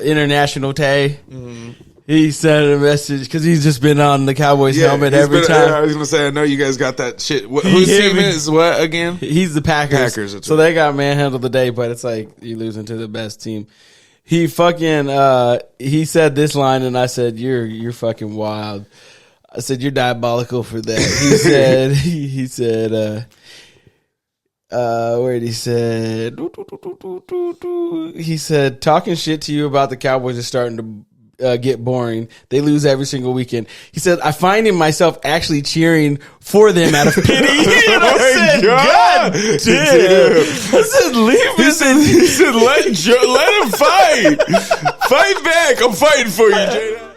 International Tay. He sent a message because he's just been on the Cowboys helmet every time. I was going to say, I know you guys got that shit. Whose team is what again? He's the Packers. So they got manhandled today, but it's like you losing to the best team. He fucking he said this line, and I said, "You're fucking wild." I said, "You're diabolical for that." He said, where did he said? He said, "Talking shit to you about the Cowboys is starting to get boring. They lose every single weekend." He said, "I find myself actually cheering for them out of pity." And I said, God damn. I said, leave it. He said, let him fight. Fight back. I'm fighting for you, Jada.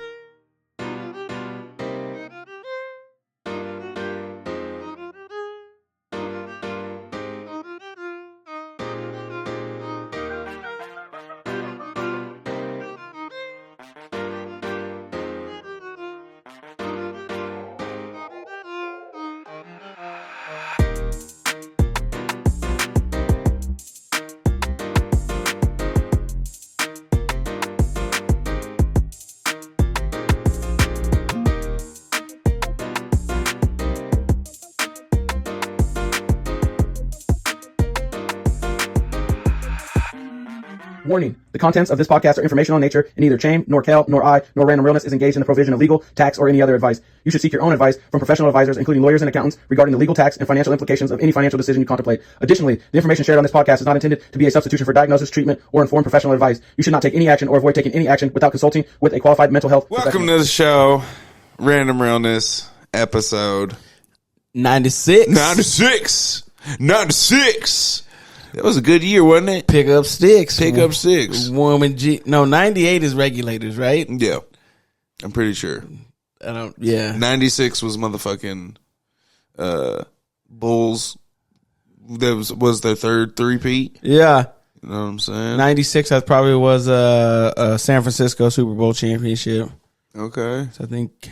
Warning. The contents of this podcast are informational in nature, and neither Chaim, nor Kel, nor I, nor Random Realness is engaged in the provision of legal, tax, or any other advice. You should seek your own advice from professional advisors, including lawyers and accountants, regarding the legal, tax, and financial implications of any financial decision you contemplate. Additionally, the information shared on this podcast is not intended to be a substitution for diagnosis, treatment, or informed professional advice. You should not take any action or avoid taking any action without consulting with a qualified mental health professional. Welcome to the show, Random Realness, episode 96. 96. That was a good year, wasn't it? Pick up sticks. 98 is regulators, right? Yeah. I'm pretty sure. 96 was motherfucking Bulls. That was their third three-peat. Yeah. You know what I'm saying? 96, that probably was a San Francisco Super Bowl championship. Okay. So I think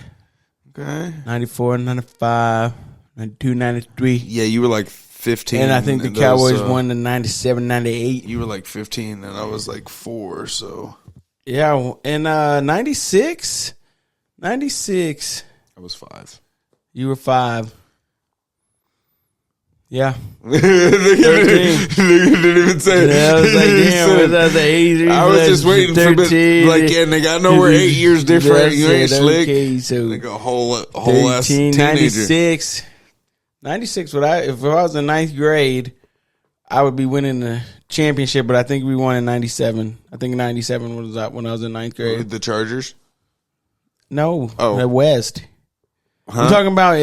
94, 95, 92, 93. Yeah, you were like 15. And I think the Cowboys won the 97, 98. You were like 15 and I was like 4, so. Yeah, and 96. I was 5. You were 5. Yeah. 13. Didn't even say it. Yeah, I was like, damn, was that the 80s? I was just waiting 13. For it. Like, yeah, nigga, I know we're 8 years different. You ain't slick. Okay, so like a whole ass teenager. 96. 96, if I was in 9th grade, I would be winning the championship, but I think we won in 97. I think 97 was when I was in 9th grade. The Chargers? No. Oh. The West. Huh? I'm talking about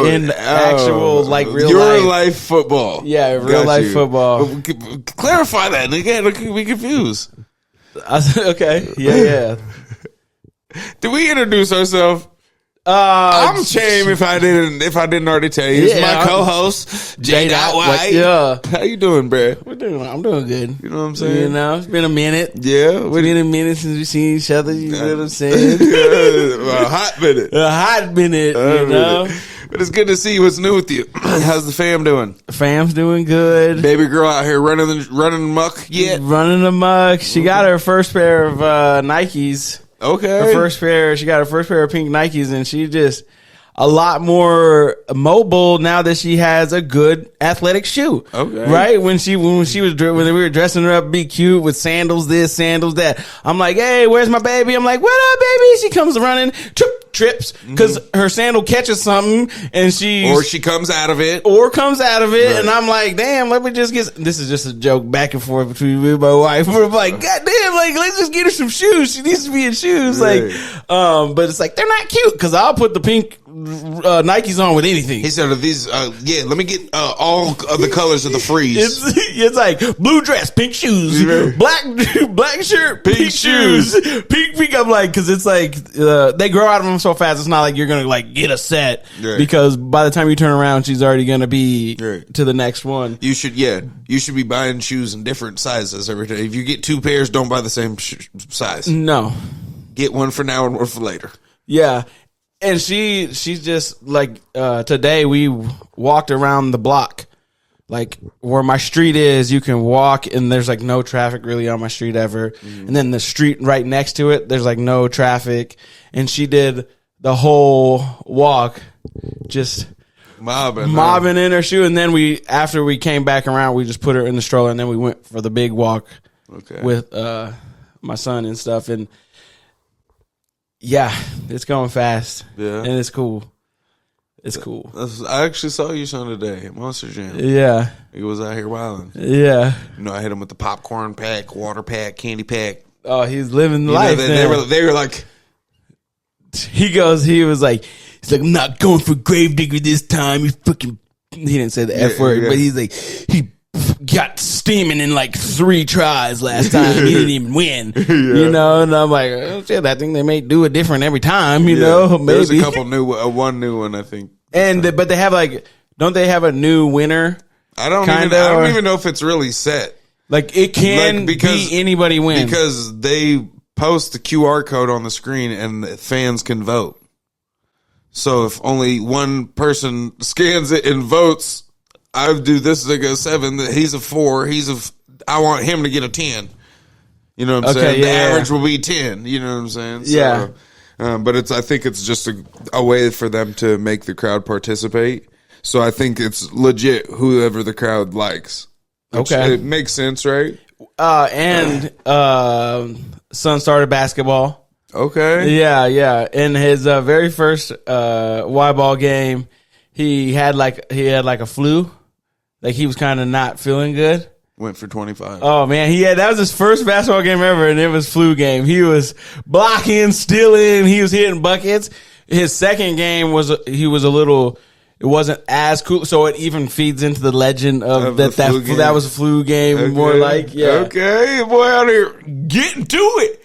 in the actual, like, real Your life football. Yeah, real life football. Clarify that, nigga. Look, be confused. Okay. Yeah. Did we introduce ourselves? I'm Chaim. If I didn't already tell you, it's my co-host J. White. Yeah, how you doing, bro? I'm doing good. You know what I'm saying? You know, it's been a minute. Yeah, it's been a minute since we've seen each other. You know what I'm saying? A hot minute. You know. But it's good to see you. What's new with you? How's the fam doing? Fam's doing good. Baby girl out here running amok yet? Running amok. She got her first pair of Nikes. Okay. She got her first pair of pink Nikes, and she just a lot more mobile now that she has a good athletic shoe. Okay. Right? When we were dressing her up, be cute with sandals this, sandals that. I'm like, hey, where's my baby? I'm like, what up, baby? She comes running, trips because her sandal catches something, and she comes out of it, right. And I'm like, damn, let me just get. This is just a joke back and forth between me and my wife. We're like, god damn, like let's just get her some shoes. She needs to be in shoes, right. But it's like they're not cute because I'll put the pink Nikes on with anything. He said, "These, let me get all of the colors of the freeze." It's like blue dress, pink shoes, black shirt, pink shoes, pink. I'm like, because it's like they grow out of them so fast. It's not like you're gonna like get a set because by the time you turn around, she's already gonna be to the next one. You should be buying shoes in different sizes every day. If you get 2 pairs, don't buy the same size. No, get one for now and one for later. Yeah. And she's just like today we walked around the block like where my street is, you can walk and there's like no traffic really on my street ever. Mm-hmm. And then the street right next to it, there's like no traffic. And she did the whole walk just mobbing in her shoe. And then after we came back around, we just put her in the stroller and then we went for the big walk with my son and stuff. And yeah, it's going fast. Yeah. And it's cool. It's cool. I actually saw you son today at Monster Jam. Yeah. He was out here wilding. Yeah. You know, I hit him with the popcorn pack, water pack, candy pack. Oh, he's living life. They were like, he was like, I'm not going for Gravedigger this time. He didn't say the F word, but he's like, he got steaming in like 3 tries last time. He didn't even win, you know. And I'm like, oh, shit, I think they may do it different every time, you know. Maybe there's a couple one new one, I think. But they have like, don't they have a new winner? I don't even know if it's really set. Like it can be anybody wins because they post the QR code on the screen and the fans can vote. So if only one person scans it and votes, I do this like a 7. He's a 4. I want him to get a 10. You know what I'm saying? The average will be 10. You know what I'm saying? So, yeah. But I think it's just a way for them to make the crowd participate. So I think it's legit whoever the crowd likes. Okay. It makes sense, right? And son started basketball. Okay. Yeah. In his very first Y ball game, he had like a flu. Like he was kind of not feeling good. Went for 25. Oh man, that was his first basketball game ever, and it was flu game. He was blocking, stealing, he was hitting buckets. His second game it wasn't as cool, so it even feeds into the legend of that was a flu game. Okay. More like okay, boy out here getting to it.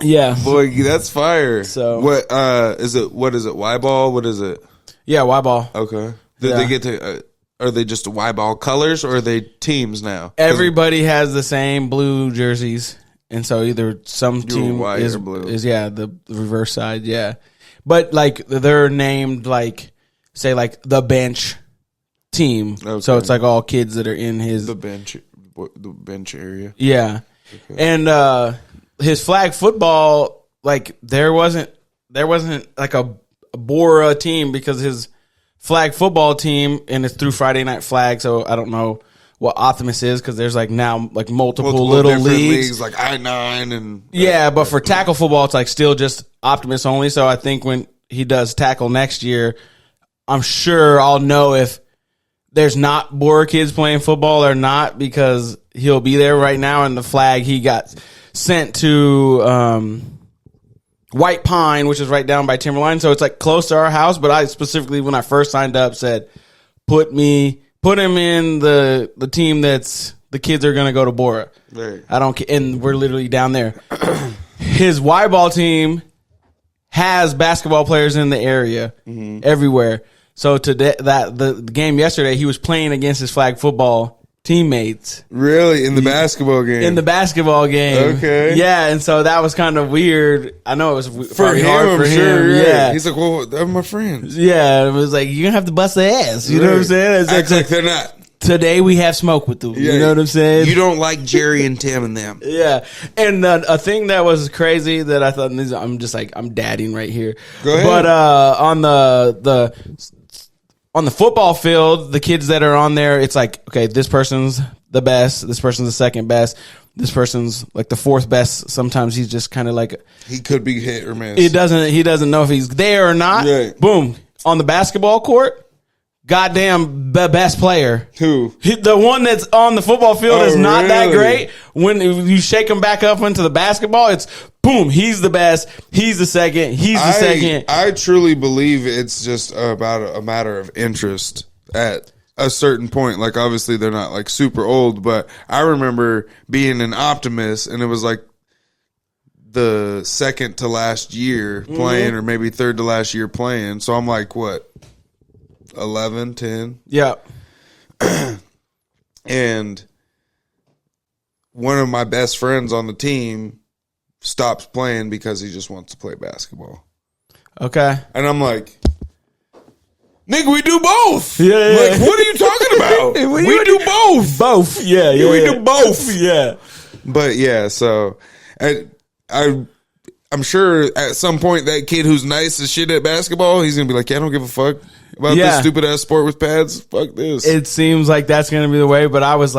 Yeah, boy, that's fire. So what is it? What is it? Y ball? What is it? Yeah, Y ball. Okay. Did they get to? Are they just Y ball colors, or are they teams now? Everybody has the same blue jerseys, and so either some team is blue. The reverse side, but like they're named like say like the bench team, so it's like all kids that are in the bench area. Yeah, okay. And his flag football, like there wasn't like a Bora team because his flag football team, and it's through Friday Night Flag, so I don't know what Optimus is because there's like now like multiple little leagues like I-9 and but for tackle football it's like still just Optimus only. So I think when he does tackle next year, I'm sure I'll know if there's not Bora kids playing football or not, because he'll be there right now. And the flag, he got sent to White Pine, which is right down by Timberline, so it's like close to our house. But I specifically, when I first signed up, said put him in the team that's the kids are gonna go to Bora. Right. I don't, and we're literally down there. His Y ball team has basketball players in the area everywhere. So today, the game yesterday, he was playing against his flag football teammates. Really? In the basketball game? In the basketball game. Okay. Yeah, and so that was kind of weird. I know it was for him, hard for him. Sure, yeah. He's like, well, they're my friends. Yeah, it was like, you're going to have to bust their ass. You know what I'm saying? It's like they're not. Today we have smoke with them. You know what I'm saying? You don't like Jerry and Tim and them. Yeah. And a thing that was crazy that I thought, I'm just like, I'm dadding right here. Go ahead. But on the football field, the kids that are on there, it's like, okay, this person's the best, this person's the second best, this person's like the fourth best. Sometimes he's just kind of like, he could be hit or miss. He doesn't know if he's there or not. Right. Boom. On the basketball court, goddamn the best player. Who? The one that's on the football field is not that great. When you shake him back up into the basketball, it's boom, he's the best, he's the second, he's the second. I truly believe it's just about a matter of interest at a certain point. Like, obviously they're not like super old, but I remember being an Optimist, and it was like the second to last year playing, or maybe third to last year playing. So I'm like, what, 11, 10? Yeah. And one of my best friends on the team stops playing because he just wants to play basketball. Okay. And I'm like, Nigga, we do both. Yeah. Like, what are you talking about? we do both. Both. Yeah. We do both. Yeah. But yeah, so I'm sure at some point that kid who's nice as shit at basketball, he's gonna be like, yeah, I don't give a fuck about this stupid ass sport with pads. Fuck this. It seems like that's gonna be the way, but I was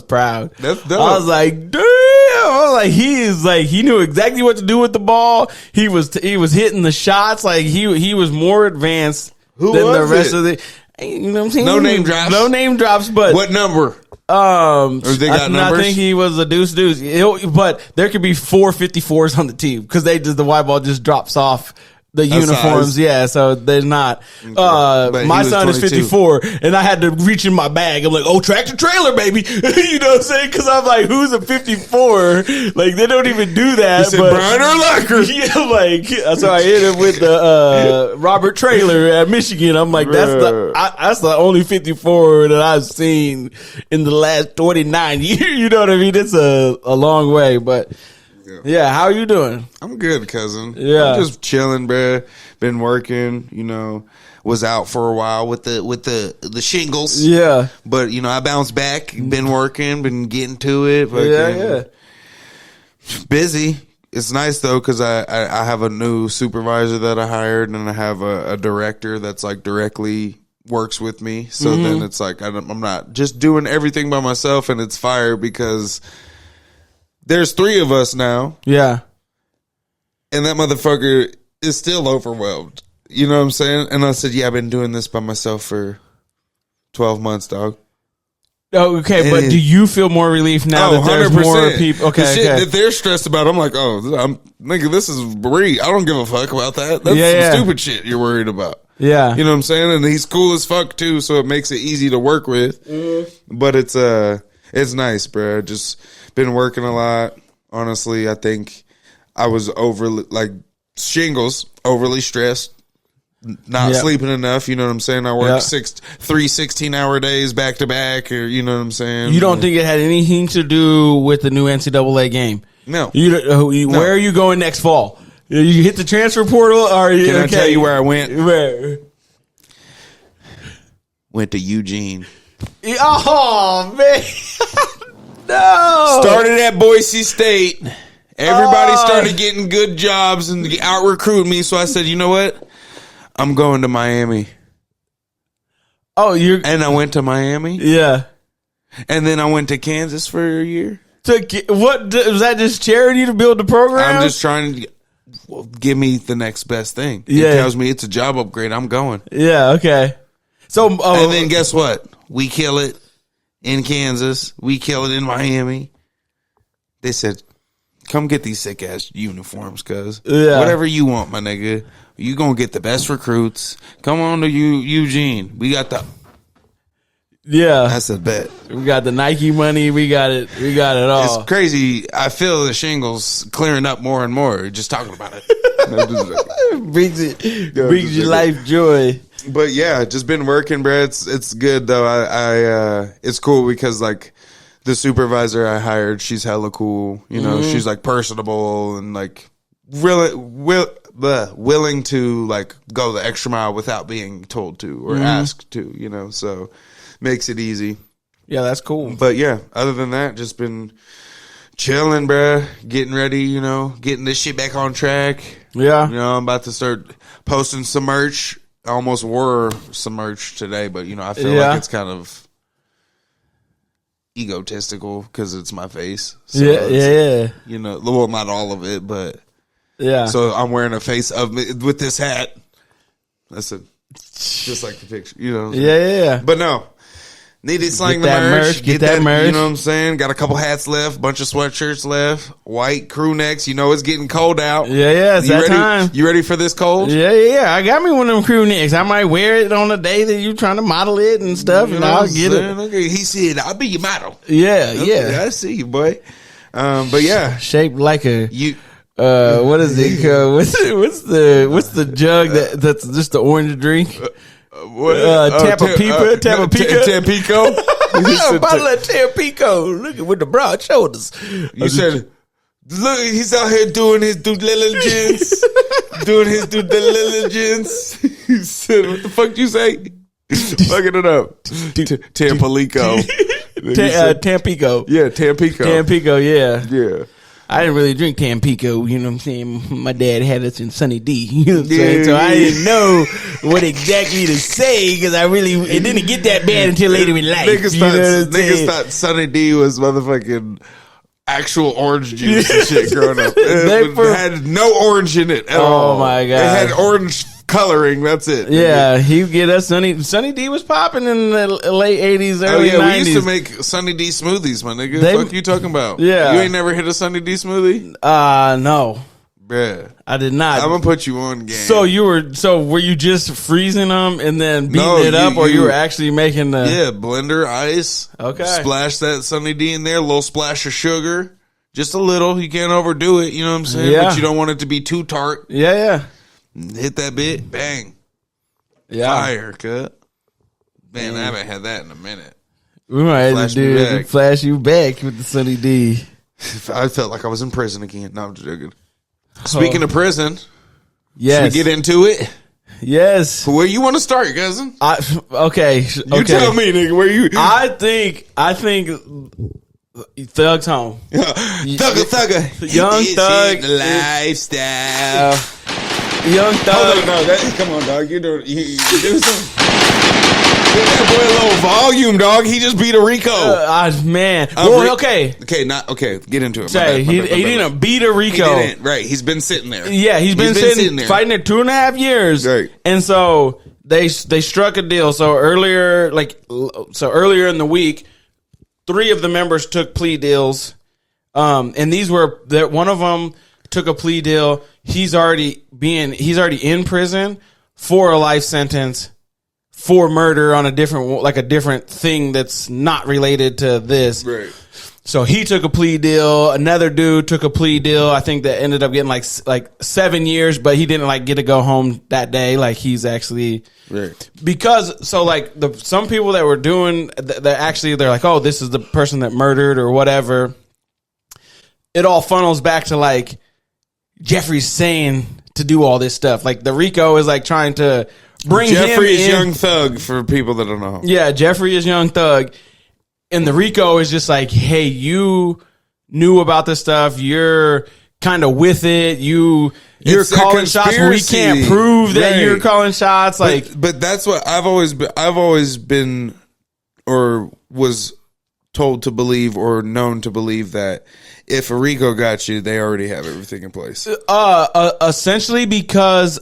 proud. That's dope. I was like, damn. I was like, he knew exactly what to do with the ball. He was hitting the shots. Like he was more advanced than the rest of the. You know what I'm saying? No name drops. No name drops. But what number? Or they got numbers? I think he was a deuce. But there could be 4 54s on the team because the white ball just drops off the uniforms. Yeah, so there's not. My son is 54, and I had to reach in my bag. I'm like, oh, tractor trailer, baby. You know what I'm saying? Because I'm like, who's a 54? Like, they don't even do that. He said, Brian Urlacher. Yeah, like, so I hit him with the Robert Trailer at Michigan. I'm like, that's the only 54 that I've seen in the last 29 years. You know what I mean? It's a long way, but. Yeah, how are you doing? I'm good, cousin. Yeah, I'm just chilling, bruh. Been working, was out for a while with the shingles. Yeah, but I bounced back. Been working, been getting to it. Yeah. Busy. It's nice though because I have a new supervisor that I hired, and I have a director that's like directly works with me. So then it's like I'm not just doing everything by myself, and it's fire because. There's 3 of us now. Yeah. And that motherfucker is still overwhelmed. You know what I'm saying? And I said, yeah, I've been doing this by myself for 12 months, dog. Oh, okay. And but do you feel more relief now that there's 100%. More people? Okay. The shit that they're stressed about, I'm like, nigga, this is Bree. I don't give a fuck about that. That's some stupid shit you're worried about. Yeah. You know what I'm saying? And he's cool as fuck too, so it makes it easy to work with. But it's nice, bro. Just been working a lot. Honestly, I think I was shingles, overly stressed, not sleeping enough. You know what I'm saying? I work 3 16-hour days back to back, or you know what I'm saying? You don't think it had anything to do with the new NCAA game? No. Where are you going next fall? You hit the transfer portal? Or Can I tell you where I went? Where? Went to Eugene. Oh, man. No. Started at Boise State. Everybody started getting good jobs and out recruiting me. So I said, you know what? I'm going to Miami. And I went to Miami. Yeah. And then I went to Kansas for a year. What was that? Just charity to build the program? I'm just trying to give me the next best thing. It tells me it's a job upgrade. I'm going. Yeah. Okay. So and then guess what? We kill it. In Kansas, we kill it in Miami. They said, come get these sick ass uniforms, cuz. Yeah. Whatever you want, my nigga. You gonna get the best recruits. Come on to Eugene. We got the. Yeah. That's a bet. We got the Nike money. We got it all. It's crazy. I feel the shingles clearing up more and more just talking about it. brings you life joy. But yeah, just been working, bro. It's good though. I it's cool because like the supervisor I hired, she's hella cool. You know, she's like personable and like really willing to like go the extra mile without being told to or asked to. You know, so makes it easy. Yeah, that's cool. But yeah, other than that, just been chilling, bro. Getting ready. You know, getting this shit back on track. Yeah. You know, I'm about to start posting some merch. I almost wore some merch today, but I feel like it's kind of egotistical because it's my face. So yeah. Well, not all of it, but yeah. So I'm wearing a face of me with this hat. That's it, just like the picture. Yeah. But no. Needed slang the merch. Get that merch. You know what I'm saying? Got a couple hats left, bunch of sweatshirts left, white crew necks. It's getting cold out. Yeah, it's that time. You ready for this cold? Yeah. I got me one of them crew necks. I might wear it on the day that you trying to model it and stuff, and I'll get it. Okay. He said, "I'll be your model." Yeah. I see you, boy. But yeah, shaped like a what is it? What's the jug that's just the orange drink? Tampico. Bottle of Tampico. Look at with the broad shoulders. You said, look, he's out here doing his due diligence. doing his due diligence. He said, "What the fuck you say?" Fucking it up. Tampico. Tampico. Yeah, Tampico. Tampico, yeah. Yeah. I didn't really drink Tampico, you know what I'm saying? My dad had us in Sunny D, you know what I'm saying? So I didn't know what exactly to say because it didn't get that bad until later in life. Niggas thought Sunny D was motherfucking actual orange juice and shit growing up. It had no orange in it at all. Oh my God. It had orange coloring, that's it. Yeah, he get us Sunny D was popping in the late 80s, early 90s. We used to make Sunny D smoothies, my nigga. What you talking about? Yeah. You ain't never hit a Sunny D smoothie? No. Bruh. I did not. I'm gonna put you on game. So were you just freezing them and then beating it up, or you were actually making the blender ice? Okay. Splash that Sunny D in there, a little splash of sugar. Just a little. You can't overdo it, you know what I'm saying? Yeah. But you don't want it to be too tart. Yeah. Hit that bit, bang. Yeah. Fire, cut. Man, I haven't had that in a minute. We might have to flash you back with the Sunny D. I felt like I was in prison again. No, I'm joking. Speaking of prison, yes. should we get into it? Yes. Where you want to start, cousin? Okay. You tell me, nigga. Where you? I think Thug's home. Thugger. Young Thug. Lifestyle. Young Thug. Hold on, no. Come on, dog. You do something. Give that boy a little volume, dog. He just beat a Rico. Man. Okay. Okay, get into it. He didn't beat a Rico. He didn't. Right. He's been sitting there. Yeah, he's been sitting there. Fighting it 2.5 years. Right. And so they struck a deal. So earlier in the week, 3 of the members took plea deals. And these were that one of them took a plea deal. He's already in prison for a life sentence for murder on a different thing that's not related to this. Right. So he took a plea deal. Another dude took a plea deal. I think that ended up getting like 7 years, but he didn't get to go home that day. Like he's actually right. Because some people that were doing they're like, oh, this is the person that murdered or whatever. It all funnels back to Jeffrey's saying to do all this stuff. Like the Rico is trying to bring Jeffrey him is in. Young Thug for people that don't know. Yeah, Jeffrey is Young Thug. And the Rico is just hey, you knew about this stuff. You're kind of with it. You're calling shots when we can't prove that you're calling shots. But that's what I've always been or was told to believe or known to believe that if a Rico got you, they already have everything in place. Essentially because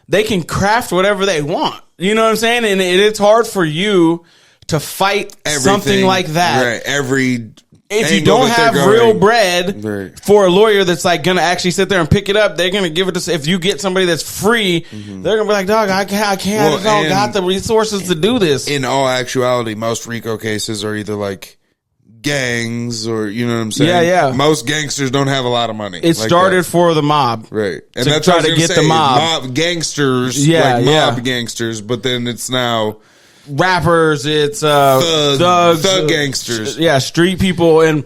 they can craft whatever they want. You know what I'm saying? And it's hard for you to fight something like that. Right. If you don't have real bread for a lawyer that's going to actually sit there and pick it up, they're going to give it to. If you get somebody that's free, they're going to be like, dog, I can't. I don't got the resources to do this. In all actuality, most Rico cases are either gangs or, you know what I'm saying? Yeah. Most gangsters don't have a lot of money. It started for the mob. Right. And to that's try to get the mob. Gangsters, mob gangsters, but then it's now rappers, it's thugs, thug gangsters. Street people. And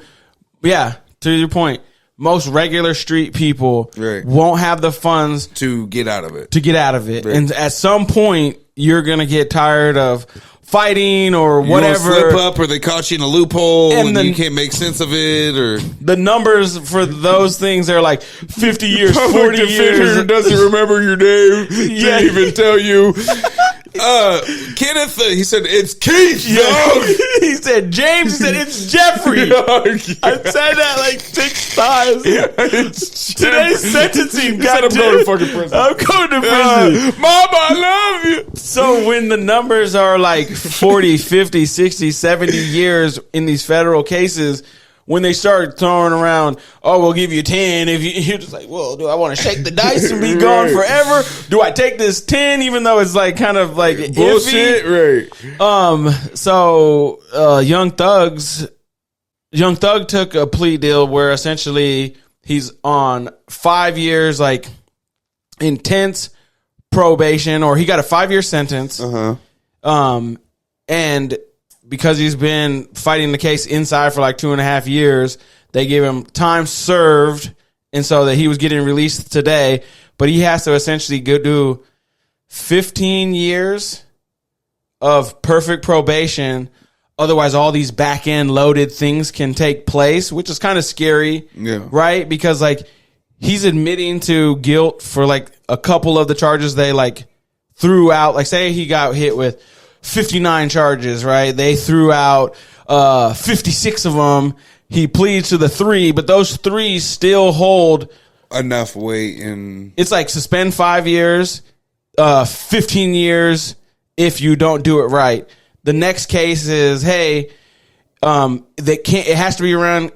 to your point, most regular street people won't have the funds to get out of it. Right. And at some point, you're going to get tired of fighting or whatever. You slip up or they caught you in a loophole and you can't make sense of it. Or the numbers for those things are 50 years, 40 years. Doesn't remember your name. Didn't even tell you. Kenneth, he said, it's Keith, dog. He said, James said, it's Jeffrey. I said that 6 times. Today's sentencing. I'm going to fucking prison. I'm going to prison. Mama, I love you. So when the numbers are 40, 50, 60, 70 years in these federal cases, when they start throwing around, oh, we'll give you 10. If you're just well, do I want to shake the dice and be gone forever? Do I take this 10 even though it's kind of bullshit? Iffy? Right. So Young Thug took a plea deal where essentially he's on 5 years intense probation, or he got a 5-year sentence. And because he's been fighting the case inside for 2.5 years, they gave him time served and so that he was getting released today, but he has to essentially go do 15 years of perfect probation. Otherwise, all these back end loaded things can take place, which is kind of scary, right? Because like he's admitting to guilt for like a couple of the charges they like threw out. Like say he got hit with 59 charges, right? They threw out 56 of them. He pleads to the 3, but those 3 still hold enough weight, and it's like suspend 5 years, 15 years if you don't do it right. The next case is, hey, they can't. It has to be around.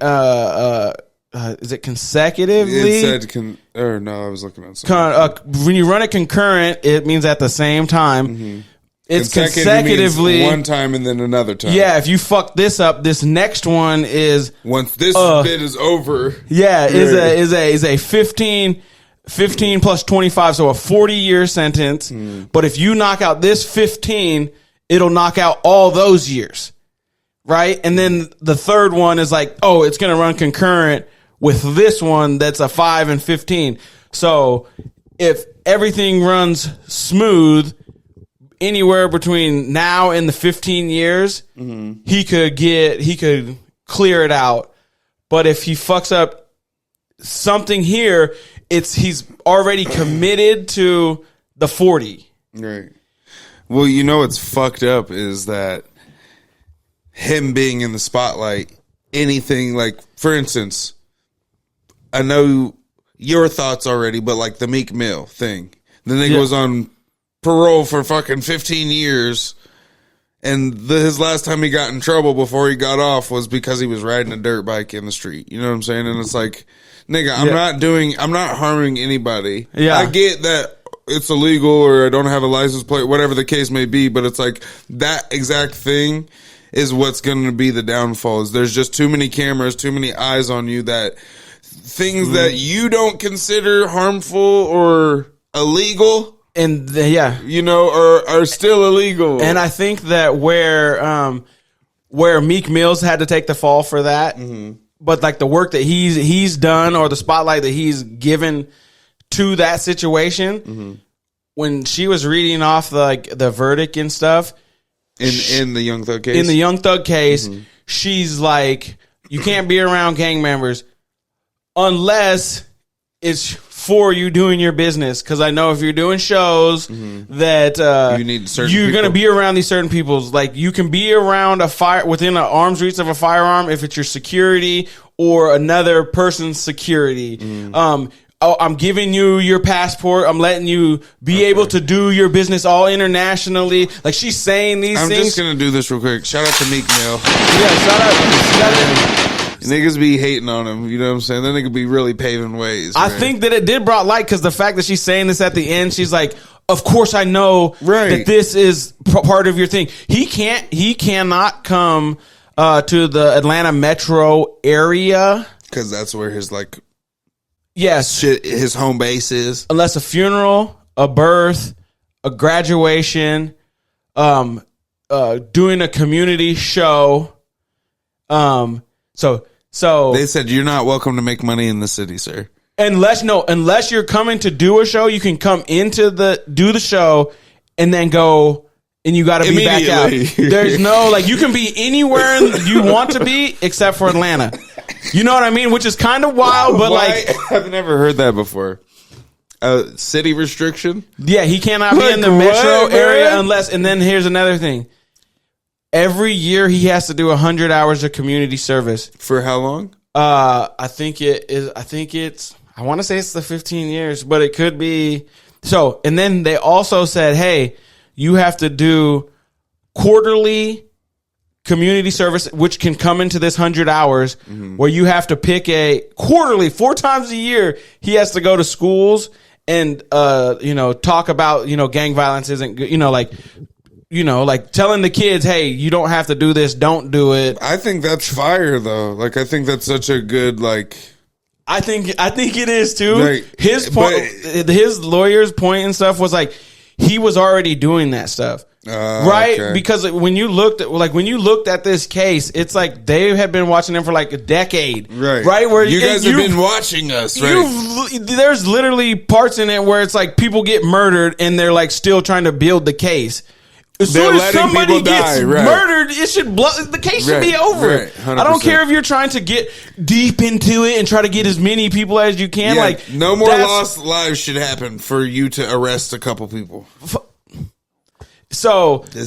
Is it consecutively? It said no, I was looking at something. When you run it concurrent, it means at the same time. Mm-hmm. It's consecutively one time and then another time. Yeah, if you fuck this up, this next one is once this bit is over. Yeah, is a 15 plus 25, so a 40-year sentence. But if you knock out this 15, it'll knock out all those years, right? And then the third one is like, oh, it's going to run concurrent with this one that's a 5 and 15. So if everything runs smooth anywhere between now and the 15 years, he could clear it out. But if he fucks up something here, he's already committed to the 40. Right. Well, you know what's fucked up is that him being in the spotlight, anything like, for instance, I know your thoughts already, but like the Meek Mill thing. The nigga was on parole for fucking 15 years, and his last time he got in trouble before he got off was because he was riding a dirt bike in the street. You know what I'm saying? And it's like, nigga, I'm not harming anybody. Yeah. I get that it's illegal or I don't have a license plate, whatever the case may be, but it's like that exact thing is what's going to be the downfall. Is there's just too many cameras, too many eyes on you, that things that you don't consider harmful or illegal, and you know, are still illegal. And I think that where Meek Mill's had to take the fall for that, but like the work that he's done or the spotlight that he's given to that situation, when she was reading off the verdict and stuff in the Young Thug case, she's like, you can't be around gang members unless it's for you doing your business. Because I know if you're doing shows that you need certain you're going to people. be around these certain people's. Like you can be around within an arm's reach of a firearm if it's your security or another person's security. I'm giving you your passport. I'm letting you be able to do your business all internationally. Like she's saying these things. I'm just gonna do this real quick. Shout out to Meek Mill. Yeah, shout out. Niggas be hating on him. You know what I'm saying? That nigga be really paving ways. I think that it did brought light because the fact that she's saying this at the end, she's like, "Of course I know that this is part of your thing." He cannot come to the Atlanta metro area because that's where his like. Yes. His home base is. Unless a funeral, a birth, a graduation, doing a community show. So they said you're not welcome to make money in the city, sir. Unless you're coming to do a show, you can come do the show and then go, and you got to be back out. There's no, like, you can be anywhere you want to be except for Atlanta. You know what I mean? Which is kind of wild, but like, I've never heard that before. City restriction? Yeah, he cannot be in the metro area unless, and then here's another thing. Every year he has to do 100 hours of community service. For how long? I want to say it's the 15 years, but it could be. So, and then they also said, hey, you have to do quarterly community service, which can come into this 100 hours, where you have to pick a quarterly, 4 times a year. He has to go to schools and, talk about, gang violence isn't good, like telling the kids, hey, you don't have to do this. Don't do it. I think that's fire though. Like, I think that's such a good, like, I think it is too. Like, his point, his lawyer's point and stuff was like, he was already doing that stuff. Right? Okay. Because when you looked at this case, it's like they had been watching them for like a decade. Right? Where you guys have been watching us, right? There's literally parts in it where it's like people get murdered and they're like still trying to build the case. As soon as somebody gets murdered, the case should be over. I don't care if you're trying to get deep into it and try to get as many people as you can. Yeah, like no more lost lives should happen for you to arrest a couple people. So they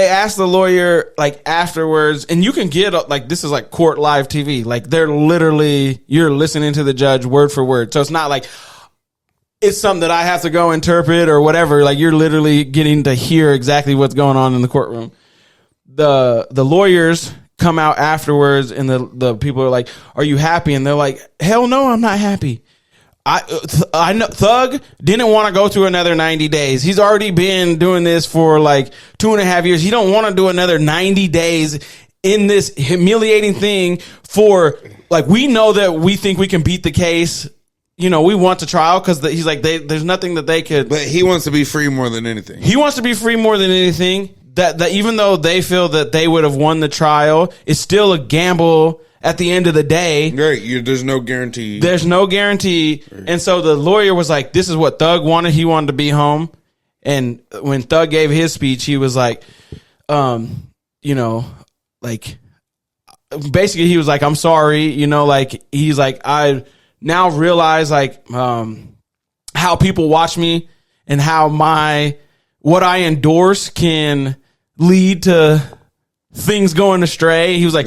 asked the lawyer like afterwards, and you can get like this is like court live TV. Like they're literally you're listening to the judge word for word. So it's not like it's something that I have to go interpret or whatever. Like you're literally getting to hear exactly what's going on in the courtroom. The lawyers come out afterwards, and the people are like, "Are you happy?" And they're like, "Hell no, I'm not happy." I know Thug didn't want to go through another 90 days. He's already been doing this for like 2.5 years. He don't want to do another 90 days in this humiliating thing for like, we know that we think we can beat the case. You know, we want to trial because he's like, there's nothing that they could. But he wants to be free more than anything. He wants to be free more than anything. That even though they feel that they would have won the trial, it's still a gamble. At the end of the day, there's no guarantee. There's no guarantee. Right. And so the lawyer was like, this is what Thug wanted. He wanted to be home. And when Thug gave his speech, he was like, you know, like, basically he was like, I'm sorry. You know, like, he's like, I now realize like, how people watch me and how what I endorse can lead to things going astray. He was like,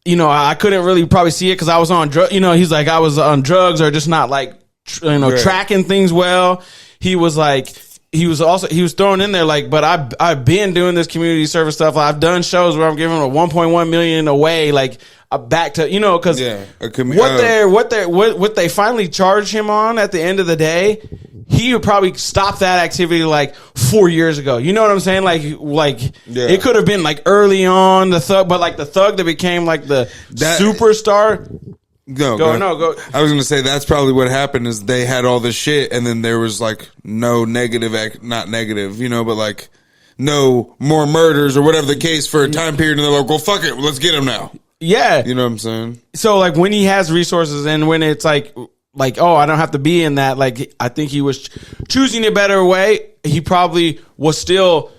you know, I couldn't really probably see it because I was on drugs. You know, he's like, I was on drugs or just not like, tracking things well. He was like, he was thrown in there like, but I've been doing this community service stuff. I've done shows where I'm giving a 1.1 million away, like back to, you know, because what they finally charged him on at the end of the day, he would probably stop that activity like 4 years ago. You know what I'm saying? Like it could have been like early on the Thug, but like the Thug that became like the superstar. Go. I was going to say that's probably what happened is they had all this shit and then there was like no not negative, you know, but like no more murders or whatever the case for a time period. And they're like, well, fuck it. Let's get him now. Yeah. You know what I'm saying? So like when he has resources and when it's like, oh, I don't have to be in that. Like, I think he was choosing a better way. He probably was still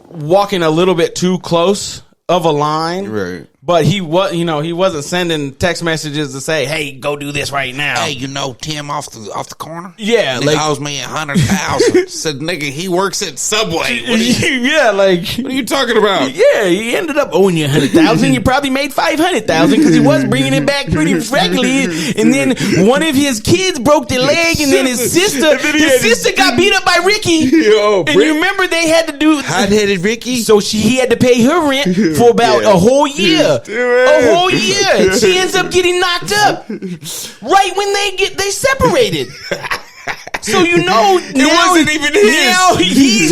walking a little bit too close of a line. Right. But he wasn't sending text messages to say, "Hey, go do this right now." Hey, you know Tim off the corner? Yeah, nigga like owes me 100,000. Said nigga, he works at Subway. Yeah, like what are you talking about? Yeah, he ended up owing you 100,000. You probably made 500,000 because he was bringing it back pretty regularly. And then one of his kids broke their leg, and then his sister got beat up by Ricky. And you remember they had to do hot-headed Ricky, so he had to pay her rent for about a whole year. A whole year. She ends up getting knocked up right when they separated. So you know it wasn't even his.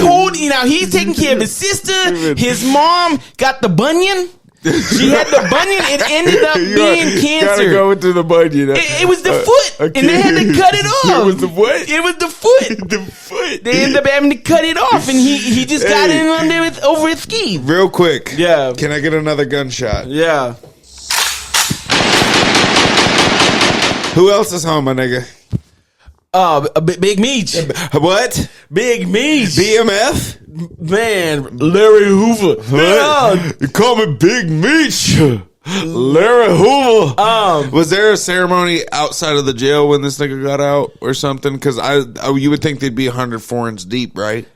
Now he's taking care of his sister. His mom got the bunion. She had the bunion. It ended up being cancer. Gotta go into the bunion. It was the foot, and they had to cut it off. It was the what? It was the foot. The foot. They ended up having to cut it off, and he just got in under over his ski. Real quick. Yeah. Can I get another gunshot? Yeah. Who else is home, my nigga? Big MEECH. What? Big MEECH. BMF? Man, Larry Hoover. You call me Big MEECH. Larry Hoover. Was there a ceremony outside of the jail when this nigga got out or something? Because you would think they'd be 100 foreigns deep, right?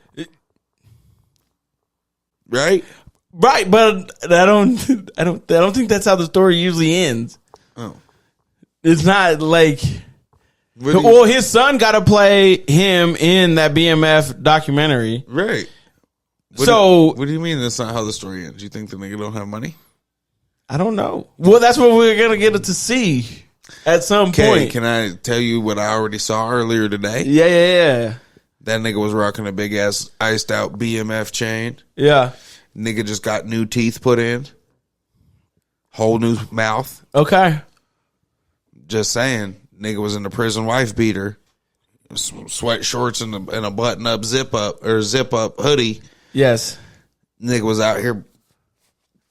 Right? Right, but I don't think that's how the story usually ends. Oh. It's not like... Well, his son got to play him in that BMF documentary. Right. What do you mean that's not how the story ends? You think the nigga don't have money? I don't know. Well, that's what we're going to get to see at some point. Can I tell you what I already saw earlier today? Yeah. That nigga was rocking a big ass iced out BMF chain. Yeah. Nigga just got new teeth put in. Whole new mouth. Okay. Just saying. Nigga was in the prison wife beater. sweat shorts and a button up zip up hoodie. Yes. Nigga was out here.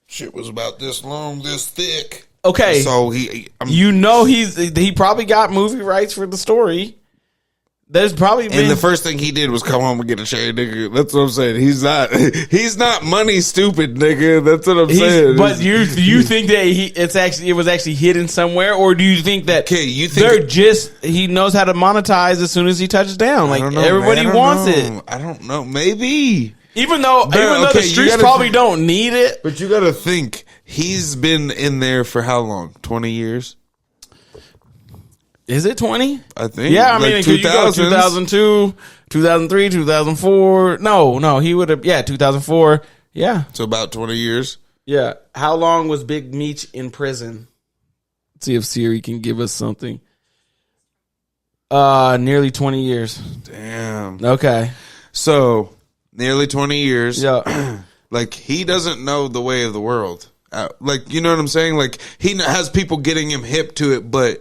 Shit was about this long, this thick. Okay. So he probably got movie rights for the story. There's probably been, and the first thing he did was come home and get a shave, nigga. That's what I'm saying. He's not money stupid, nigga. That's what I'm saying. But do you think that it was actually hidden somewhere, or do you think that you think he knows how to monetize as soon as he touches down? Like everybody wants it. I don't know. Maybe. Even though the streets probably don't need it. But you got to think, he's been in there for how long? 20 years? Is it 20? I think. Yeah, I mean, like you go 2002, 2003, 2004. No, he would have, 2004. Yeah. So about 20 years? Yeah. How long was Big Meech in prison? Let's see if Siri can give us something. Nearly 20 years. Damn. Okay. So, nearly 20 years. Yeah. Like, he doesn't know the way of the world. Like, you know what I'm saying? Like, he has people getting him hip to it, but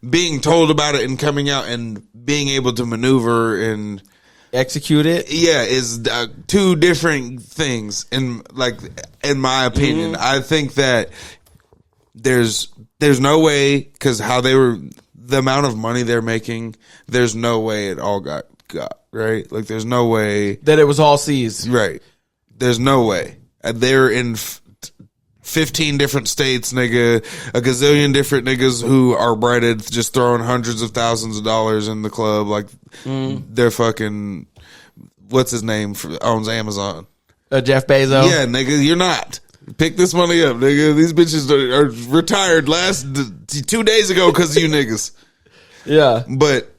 being told about it and coming out and being able to maneuver and execute it, is two different things. In my opinion, I think that there's no way, because the amount of money they're making, there's no way it all got right. Like, there's no way that it was all seized. Right. There's no way. They're in 15 different states, nigga, a gazillion different niggas who are breaded, just throwing hundreds of thousands of dollars in the club. Like, they're fucking, what's his name, owns Amazon. Jeff Bezos. Yeah, nigga, you're not. Pick this money up, nigga. These bitches are retired 2 days ago because of you niggas. Yeah. But,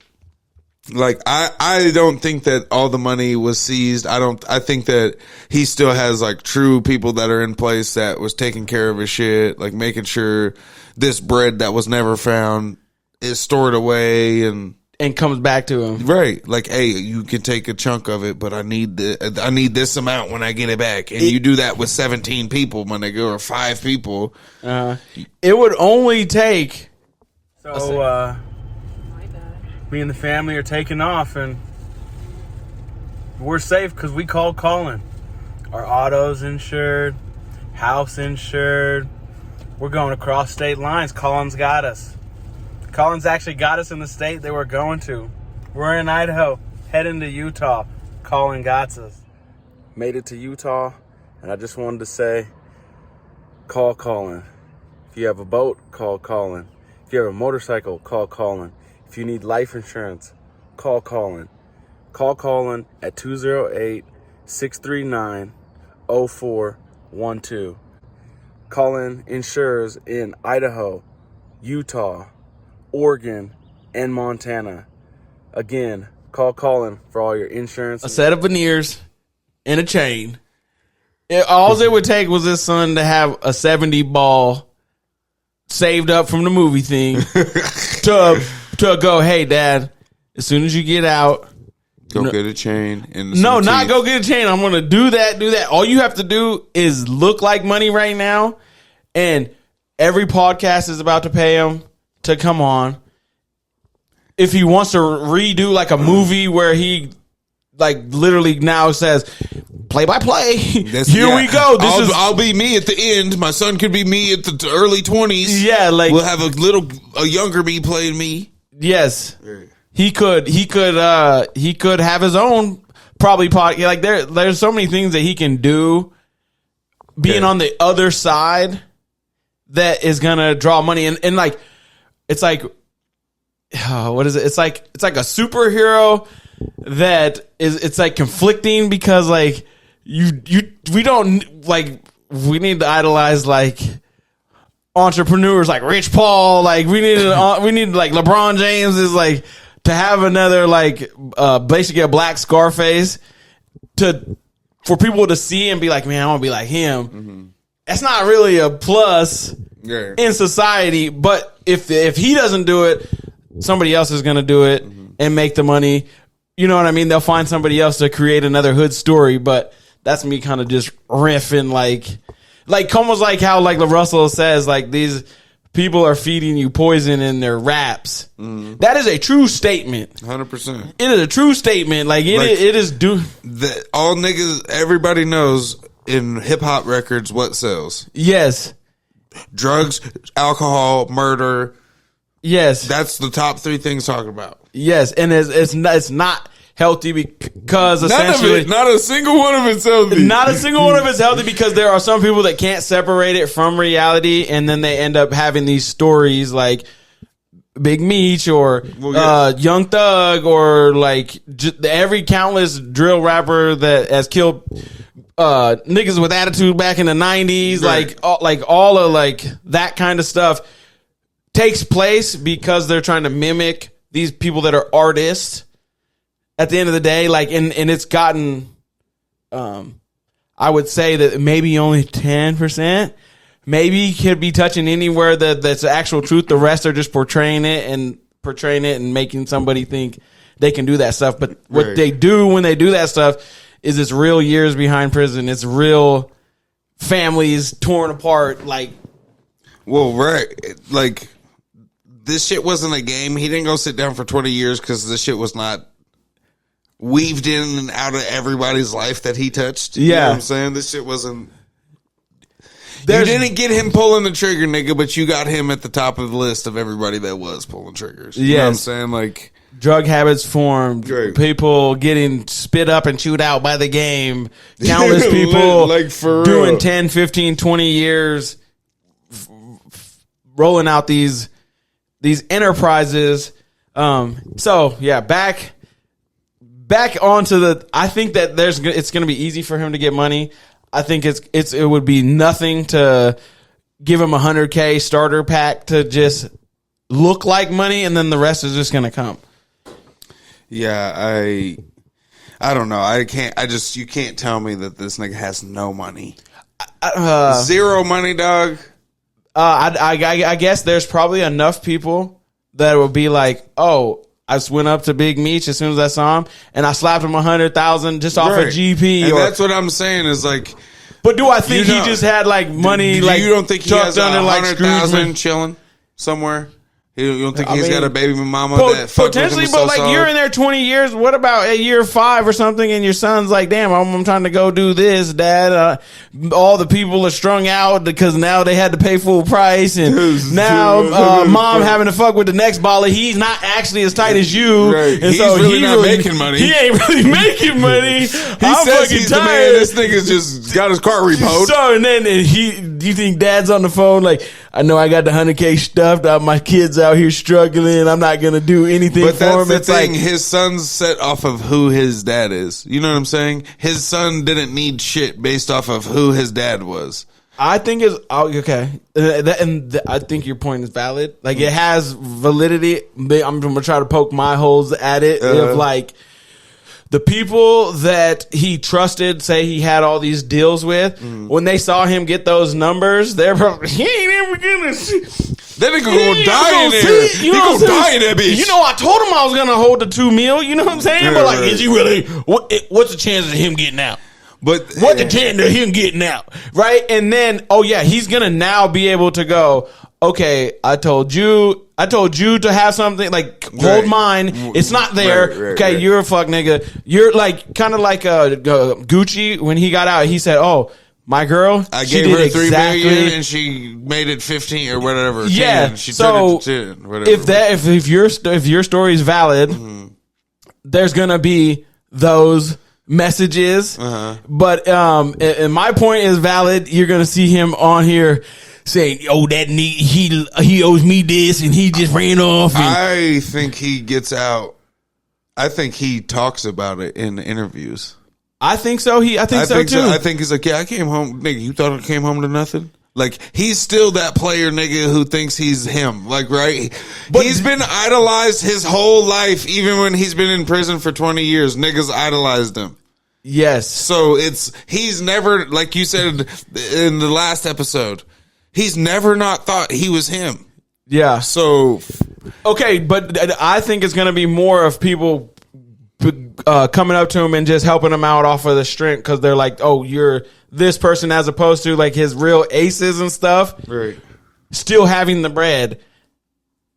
like, I don't think that all the money was seized. I think that he still has, like, true people that are in place that was taking care of his shit, like making sure this bread that was never found is stored away and comes back to him. Right. Like, hey, you can take a chunk of it, but I need this amount when I get it back. And you do that with 17 people, my nigga, or 5 people. It would only take me and the family are taking off, and we're safe because we called Colin. Our auto's insured, house insured. We're going across state lines. Colin's got us. Colin's actually got us in the state that we're going to. We're in Idaho, heading to Utah. Colin got us. Made it to Utah, and I just wanted to say, call Colin. If you have a boat, call Colin. If you have a motorcycle, call Colin. If you need life insurance, call Colin. Call Colin at 208-639-0412. Colin insures in Idaho, Utah, Oregon, and Montana. Again, call Colin for all your insurance. A set of veneers and a chain. All it would take was his son to have a 70 ball saved up from the movie thing to go, hey, Dad, as soon as you get out, go get a chain. No, not go get a chain. I'm going to do that. All you have to do is look like money right now. And every podcast is about to pay him to come on. If he wants to redo like a movie where he like literally now says, play by play. Here we go. I'll be me at the end. My son could be me at the early 20s. Yeah, like we'll have a younger me playing me. Yes, he could have his own probably podcast. Like there's so many things that he can do. Being on the other side, that is gonna draw money and like it's like what is it? It's like a superhero that is. It's like conflicting because like we don't like we need to idolize like entrepreneurs like Rich Paul, like we need like LeBron James is like to have another like basically a black Scarface for people to see and be like, man, I want to be like him. Mm-hmm. That's not really a plus in society, but if he doesn't do it, somebody else is going to do it and make the money. You know what I mean? They'll find somebody else to create another hood story, but that's me kind of just riffing like almost like how like LaRussell says like these people are feeding you poison in their raps. That is a true statement. 100%. It is a true statement. Like it is. All niggas, everybody knows in hip hop records what sells. Yes. Drugs, alcohol, murder. Yes. That's the top 3 things talking about. Yes, and it's not healthy because essentially not a single one of it's healthy. Not a single one of it's healthy because there are some people that can't separate it from reality, and then they end up having these stories like Big Meech or Young Thug or like every countless drill rapper that has killed niggas with attitude back in the 90s, right. like all of like that kind of stuff takes place because they're trying to mimic these people that are artists at the end of the day. Like, and it's gotten, I would say that maybe only 10% maybe could be touching anywhere that's the actual truth. The rest are just portraying it and making somebody think they can do that stuff. But what they do when they do that stuff is it's real years behind prison. It's real families torn apart. Like, well, right. Like, this shit wasn't a game. He didn't go sit down for 20 years because this shit was not weaved in and out of everybody's life that he touched. Yeah. You know what I'm saying? This shit wasn't. You didn't get him pulling the trigger, nigga, but you got him at the top of the list of everybody that was pulling triggers. You know what I'm saying? Like, drug habits formed, people getting spit up and chewed out by the game, countless people like for doing real. 10, 15, 20 years rolling out these enterprises. So yeah, back onto I think that it's going to be easy for him to get money. I think it would be nothing to give him $100K starter pack to just look like money, and then the rest is just going to come. Yeah, I don't know. You can't tell me that this nigga has no money. Zero money, dog. I guess there's probably enough people that will be like, oh, I just went up to Big Meech as soon as I saw him, and I slapped him 100,000 just off a GP. And that's what I'm saying is like. But do I think he just had like money? Like, you don't think he has 100,000 chilling somewhere? You don't think he's got a baby mama that fucked potentially, with him but so like solid? you're in there 20 years. What about at year 5 or something? And your son's like, "Damn, I'm trying to go do this, Dad." All the people are strung out because now they had to pay full price, and now mom having to fuck with the next baller. He's not actually as tight as you, right. and so he's not making money. He ain't really making money. I'm says he's tired. The man. This nigga's just got his car repoed. So and then you think Dad's on the phone like, I know I got the 100K stuffed out. My kids out here struggling. I'm not gonna do anything but for that's him. the It's thing. like His son's set off of who his dad is. You know what I'm saying? His son didn't need shit based off of who his dad was. I think it's okay, I think your point is valid. Like it has validity. I'm gonna try to poke my holes at it. If like the people that he trusted, say he had all these deals with, when they saw him get those numbers, they're probably, he ain't ever gonna see. That nigga gonna die in there. He gonna die in that bitch. You know, I told him I was gonna hold the $2 million. You know what I'm saying? But like, is he really? What's the chance of him getting out? But what's the chance of him getting out? Right? And then, he's gonna now be able to go, okay, I told you to have something, like, hold mine. It's not there. Okay, you're a fuck nigga. You're like, kind of like Gucci when he got out. He said, oh, my girl, I gave her $3 million and she made it 15 or whatever. Yeah. 10. She turned it to 10. Whatever. If your story is valid, there's gonna be those messages. But and my point is valid. You're gonna see him on here saying, "Oh, he owes me this, and he just ran off." I think he gets out. I think he talks about it in the interviews. I think so. I think so too. I think he's like, yeah, I came home, nigga. You thought I came home to nothing? Like, he's still that player, nigga, who thinks he's him. Like, right? But he's been idolized his whole life, even when he's been in prison for 20 years. Niggas idolized him. Yes. So he's never, like you said in the last episode, he's never not thought he was him. Yeah. So. Okay, but I think it's going to be more of people coming up to him and just helping him out off of the strength because they're like, oh, you're this person, as opposed to like his real aces and stuff. Right. still having the bread.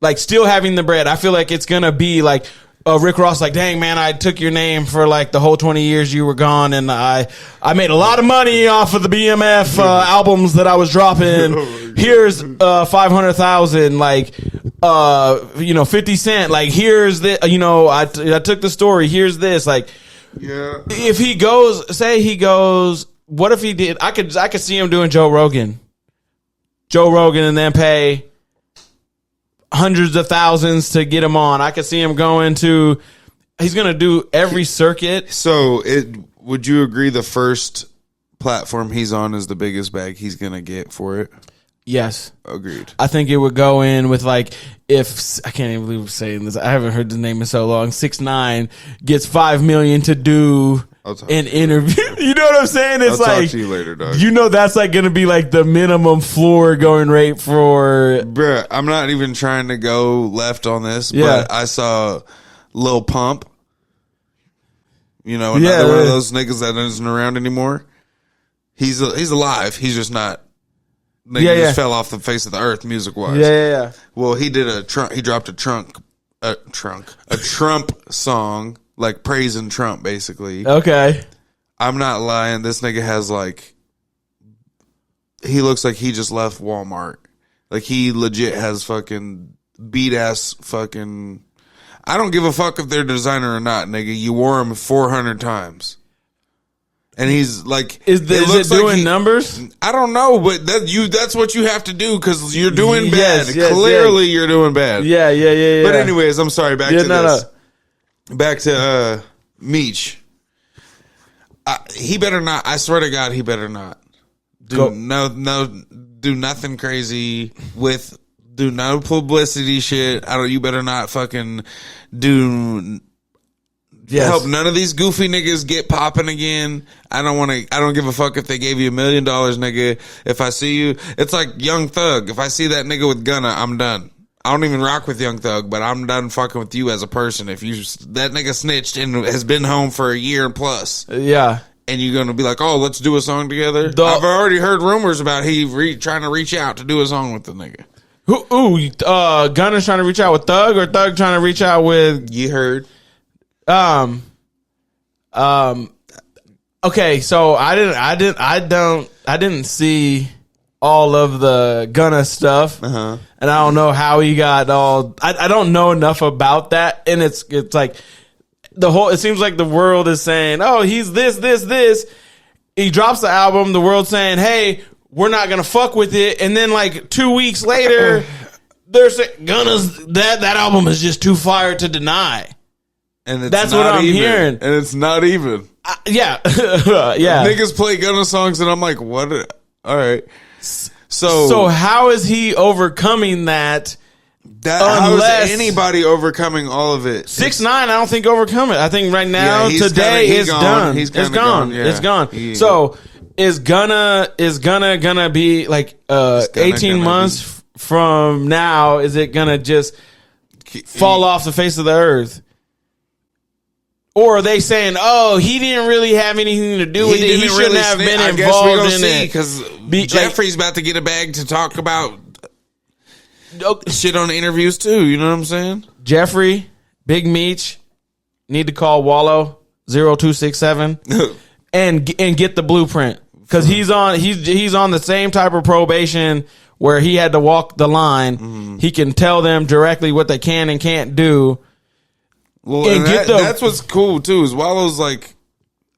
Like, still having the bread. I feel like it's going to be like Rick Ross, like, dang, man, I took your name for like the whole 20 years you were gone, and I made a lot of money off of the BMF albums that I was dropping. Here's 500,000, like, 50 Cent. Like, here's the, I took the story. Here's this. Like, yeah. If he goes, what if he did? I could see him doing Joe Rogan, and then pay hundreds of thousands to get him on. I could see him going to. He's going to do every circuit. So, would you agree the first platform he's on is the biggest bag he's going to get for it? Yes, agreed. I think it would go in with like, if I can't even believe I'm saying this. I haven't heard the name in so long. 6ix9ine gets $5 million to do an interview. You know what I'm saying? It's I'll like, talk to you later, dog. That's like going to be like the minimum floor going rate for. Bruh, I'm not even trying to go left on this, but I saw Lil Pump. Another one of those niggas that isn't around anymore. He's alive. He's just not. Nigga just fell off the face of the earth music wise. Yeah. Well, he did he dropped a Trump song, like praising Trump, basically. Okay. I'm not lying. This nigga has like, he looks like he just left Walmart. Like, he legit has fucking beat ass fucking. I don't give a fuck if they're designer or not, nigga. You wore them 400 times. And he's like, is it doing numbers? I don't know, but that's what you have to do because you're doing bad. Yes, Clearly, you're doing bad. Yeah. But anyways, I'm sorry. Back to this. Back to MEECH. He better not. I swear to God, he better not do do nothing crazy with. Do no publicity shit. You better not fucking do. Yes. Help none of these goofy niggas get popping again. I don't give a fuck if they gave you $1 million, nigga. If I see you, it's like Young Thug. If I see that nigga with Gunna, I'm done. I don't even rock with Young Thug, but I'm done fucking with you as a person. If that nigga snitched and has been home for a year and plus. Yeah. And you're going to be like, oh, let's do a song together. I've already heard rumors about trying to reach out to do a song with the nigga. Gunna's trying to reach out with Thug, or Thug trying to reach out with. You heard. Okay, so I didn't see all of the Gunna stuff, and I don't know how he got all. I don't know enough about that, and it's like it seems like the world is saying, oh, he's this. He drops the album, the world's saying, hey, we're not gonna fuck with it, and then like 2 weeks later, they're saying Gunna's that album is just too fire to deny. And that's what I'm hearing. And it's not even. Yeah. Niggas play Gunna songs and I'm like, what? All right. So how is he overcoming that? How is anybody overcoming all of it? 6ix9ine, I don't think overcome it. I think right now, today, it's done. It's gone. Yeah. It's gone. So is Gunna gonna be like 18 months from now? Is it gonna just fall off the face of the earth? Or are they saying, oh, he didn't really have anything to do with it. He shouldn't have been involved in it. Because Jeffrey's about to get a bag to talk about shit on interviews too. You know what I'm saying? Jeffrey, Big Meech, need to call Wallow 0267 and get the blueprint. Because he's on the same type of probation where he had to walk the line. Mm-hmm. He can tell them directly what they can and can't do. Well, and that's what's cool too. Is Wallow's like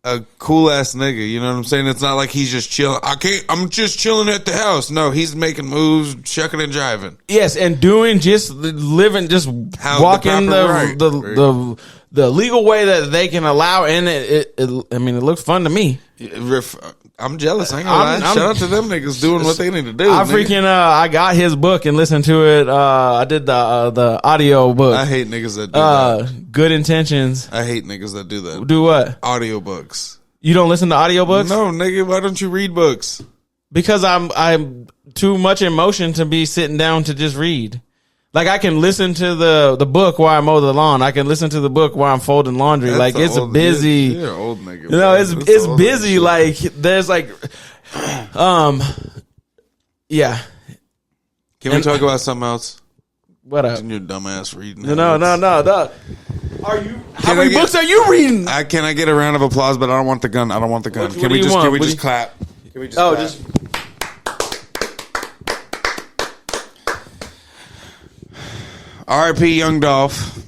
a cool ass nigga. You know what I'm saying? It's not like he's just chilling. I'm just chilling at the house. No, he's making moves, shucking and jiving. Yes, and walking the legal way that they can allow. And it looks fun to me. I'm jealous. I ain't gonna lie. Shout out to them niggas doing what they need to do. I got his book and listened to it. I did the audio book. I hate niggas that do that. Good Intentions. I hate niggas that do that. Do what? Audiobooks. You don't listen to audiobooks? No, nigga. Why don't you read books? Because I'm too much emotion to be sitting down to just read. Like, I can listen to the book while I mow the lawn. I can listen to the book while I'm folding laundry. That's like, it's busy. You're an old nigga. You know, it's busy. Like, there's like, yeah. Can we talk about something else? What up? In your dumbass reading. No. Are you? How many books are you reading? Can I get a round of applause? But I don't want the gun. Can we just clap? Can we just clap? Just. R.I.P. Young Dolph.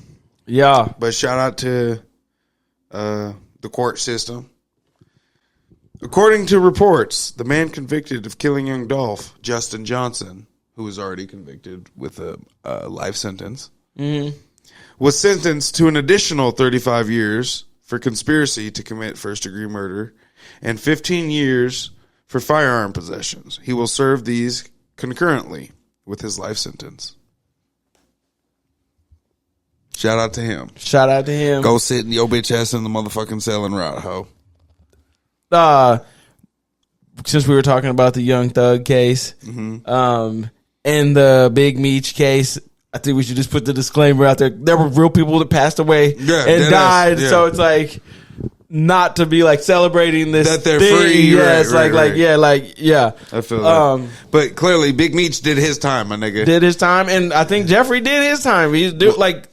Yeah. But shout out to the court system. According to reports, the man convicted of killing young Dolph, Justin Johnson, who was already convicted with a life sentence, was sentenced to an additional 35 years for conspiracy to commit first-degree murder and 15 years for firearm possessions. He will serve these concurrently with his life sentence. Shout out to him. Go sit in your bitch ass in the motherfucking cell and rot, ho. Since we were talking about the Young Thug case, and the Big MEECH case, I think we should just put the disclaimer out there. There were real people that passed away and died, so it's like not to be like celebrating this that they're thing. free. Yeah, right. yeah. I feel that. But clearly, Big MEECH did his time, my nigga. Did his time, and I think Jeffrey did his time. He's like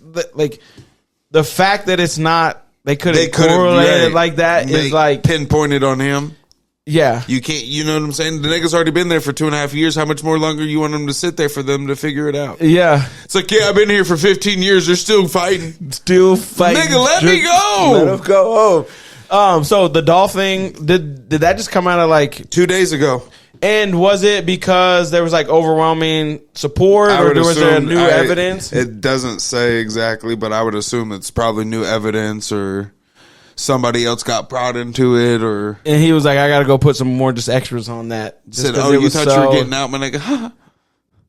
the fact that it's not they couldn't correlate it like that is like pinpointed on him. Yeah, you can't. You know what I'm saying? The nigga's already been there for 2.5 years. How much more longer you want them to sit there for them to figure it out? Yeah, it's like I've been here for 15 years. They're still fighting. Nigga, let me go. Let him go. So the Dolph thing did that just come out of like 2 days ago? And was it because there was like overwhelming support, or was there new evidence? It doesn't say exactly, but I would assume it's probably new evidence, or somebody else got brought into it, or. And he was like, "I got to go put some more just extras on that." Said, "Oh, you thought you were getting out, my nigga?"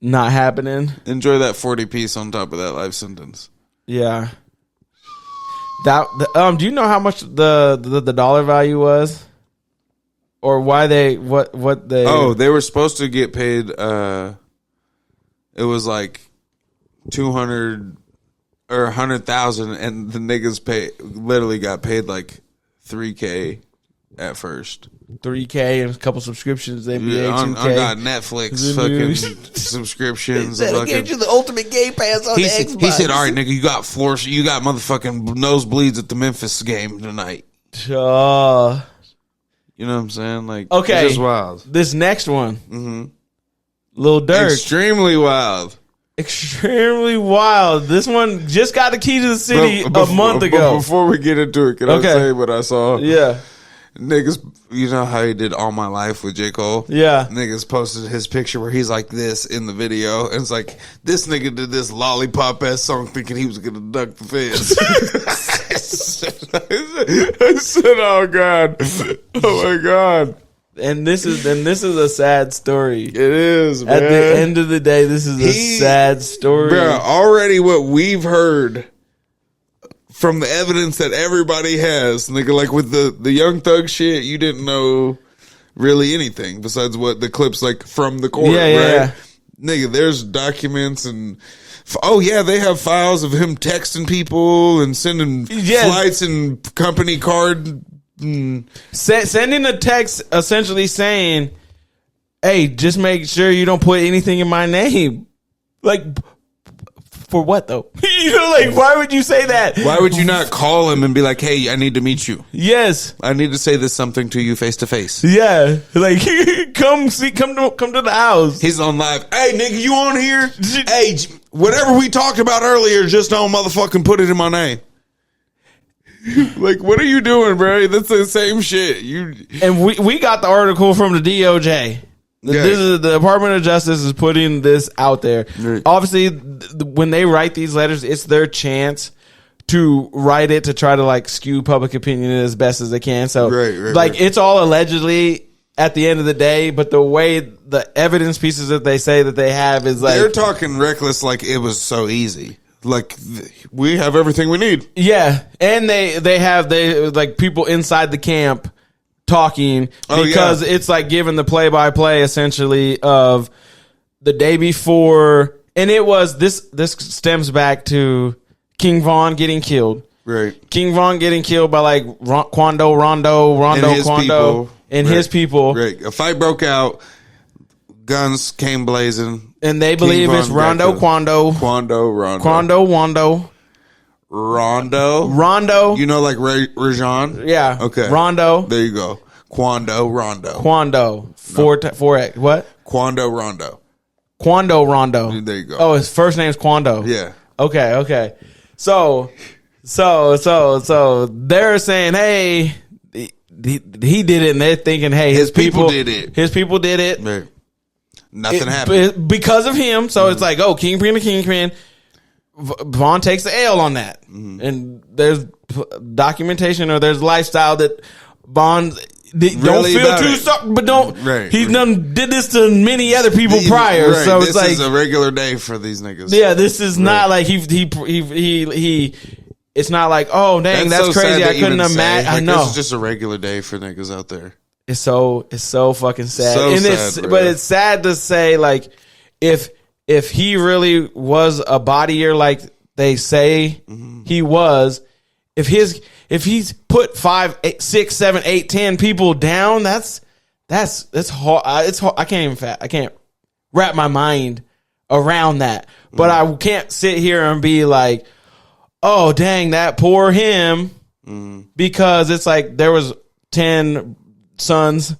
Not happening. Enjoy that 40 piece on top of that life sentence. Yeah. Do you know how much the dollar value was? Or why they what they? Oh, they were supposed to get paid. It was like 200 or 100,000, and the niggas literally got paid like $3K at first. $3K and a couple subscriptions. NBA, I got Netflix fucking subscriptions. He gave you the ultimate Game Pass on the Xbox. He said, "All right, nigga, you got motherfucking nosebleeds at the Memphis game tonight." You know what I'm saying? Like, okay, it's just wild. This next one, Lil Durk, extremely wild. This one just got the key to the city a month ago. Before we get into it, can I say what I saw? Yeah. Niggas, you know how he did All My Life with J. Cole? Yeah. Niggas posted his picture where he's like this in the video. And it's like, this nigga did this lollipop-ass song thinking he was going to duck the fence. I said, oh, God. Oh, my God. And this is a sad story. It is, man. At the end of the day, this is a sad story. Bro, already what we've heard from the evidence that everybody has, nigga, like with the Young Thug shit, you didn't know really anything besides what the clips like from the court, right? Yeah. Nigga, there's documents and they have files of him texting people and sending flights and company card. Sending a text essentially saying, "Hey, just make sure you don't put anything in my name." Like, for what though? Like, why would you say that? Why would you not call him and be like, "Hey, I need to meet you. Yes, I need to say this something to you face to face." Yeah, like come to the house. He's on live. Hey, nigga, you on here? Hey, whatever we talked about earlier, just don't motherfucking put it in my name. Like, what are you doing, bro? That's the same shit. And we got the article from the DOJ. This is the Department of Justice is putting this out there. Right. Obviously, when they write these letters, it's their chance to write it to try to like skew public opinion as best as they can. So, it's all allegedly at the end of the day, but the way the evidence pieces that they say that they have is like they're talking reckless, like it was so easy. Like, we have everything we need. Yeah, and they have like people inside the camp talking because it's like giving the play-by-play essentially of the day before, and it was this stems back to King Von getting killed. Right, King Von getting killed by like Rondo Quando and his people. Right, a fight broke out. Guns came blazing. And they believe it's Rondo Quando. Rondo. You know, like Rajon? Yeah. Okay. Rondo. There you go. Quando. 4X. What? Quando Rondo. There you go. Oh, his first name's Quando. Yeah. Okay. So they're saying, hey, he did it, and they're thinking, hey, his people did it. His people did it. Right. Nothing happened because of him. So it's like, oh, Kingpin. Vaughn takes the L on that, and there's documentation or there's lifestyle that Vaughn don't feel too sorry, but don't. Right, he done did this to many other people prior, right, so it's this like is a regular day for these niggas. Yeah, this is not like he. It's not like, oh dang, that's so crazy. I couldn't imagine. Like, I know this is just a regular day for niggas out there. It's so fucking sad, so and sad, but it's sad to say, like, if he really was a bodier like they say he was, if he's put 5, 8, 6, 7, 8, 10 people down, that's hard. It's hard. I can't wrap my mind around that. But I can't sit here and be like, oh dang, that poor him, because it's like there was 10 sons,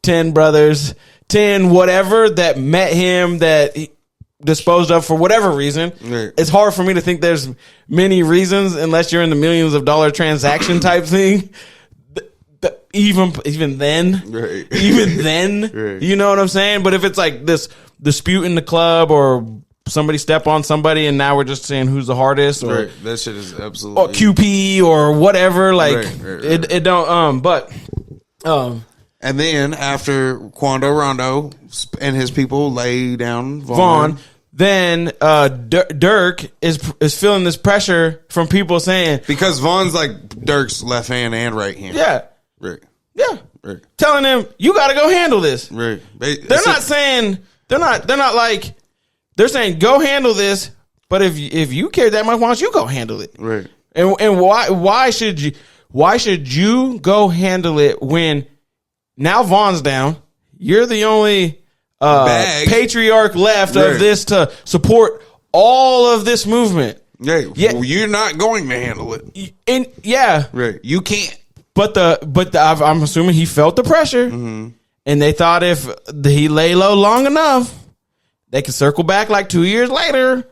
10 brothers, 10 whatever that met him that he disposed of for whatever reason. Right. It's hard for me to think there's many reasons unless you're in the millions of dollar transaction type thing. Even then, right. Right. You know what I'm saying? But if it's like this dispute in the club or somebody step on somebody and now we're just saying who's the hardest, or right. That shit is absolutely, or QP or whatever, like right. It don't and then after Quando Rondo and his people lay down Vaughn, then DURK is feeling this pressure from people saying, because Vaughn's like Dirk's left hand and right hand. Yeah. Right. Yeah. Right. Telling him, you got to go handle this. Right. They're not saying, they're not like, they're saying go handle this, but if you care that much, why don't you go handle it? Right. And why should you go handle it when now Vaughn's down? You're the only patriarch left of this to support all of this movement. Yeah, well, you're not going to handle it. And yeah, right. You can't. But I'm assuming he felt the pressure, and they thought if he lay low long enough, they could circle back like 2 years later,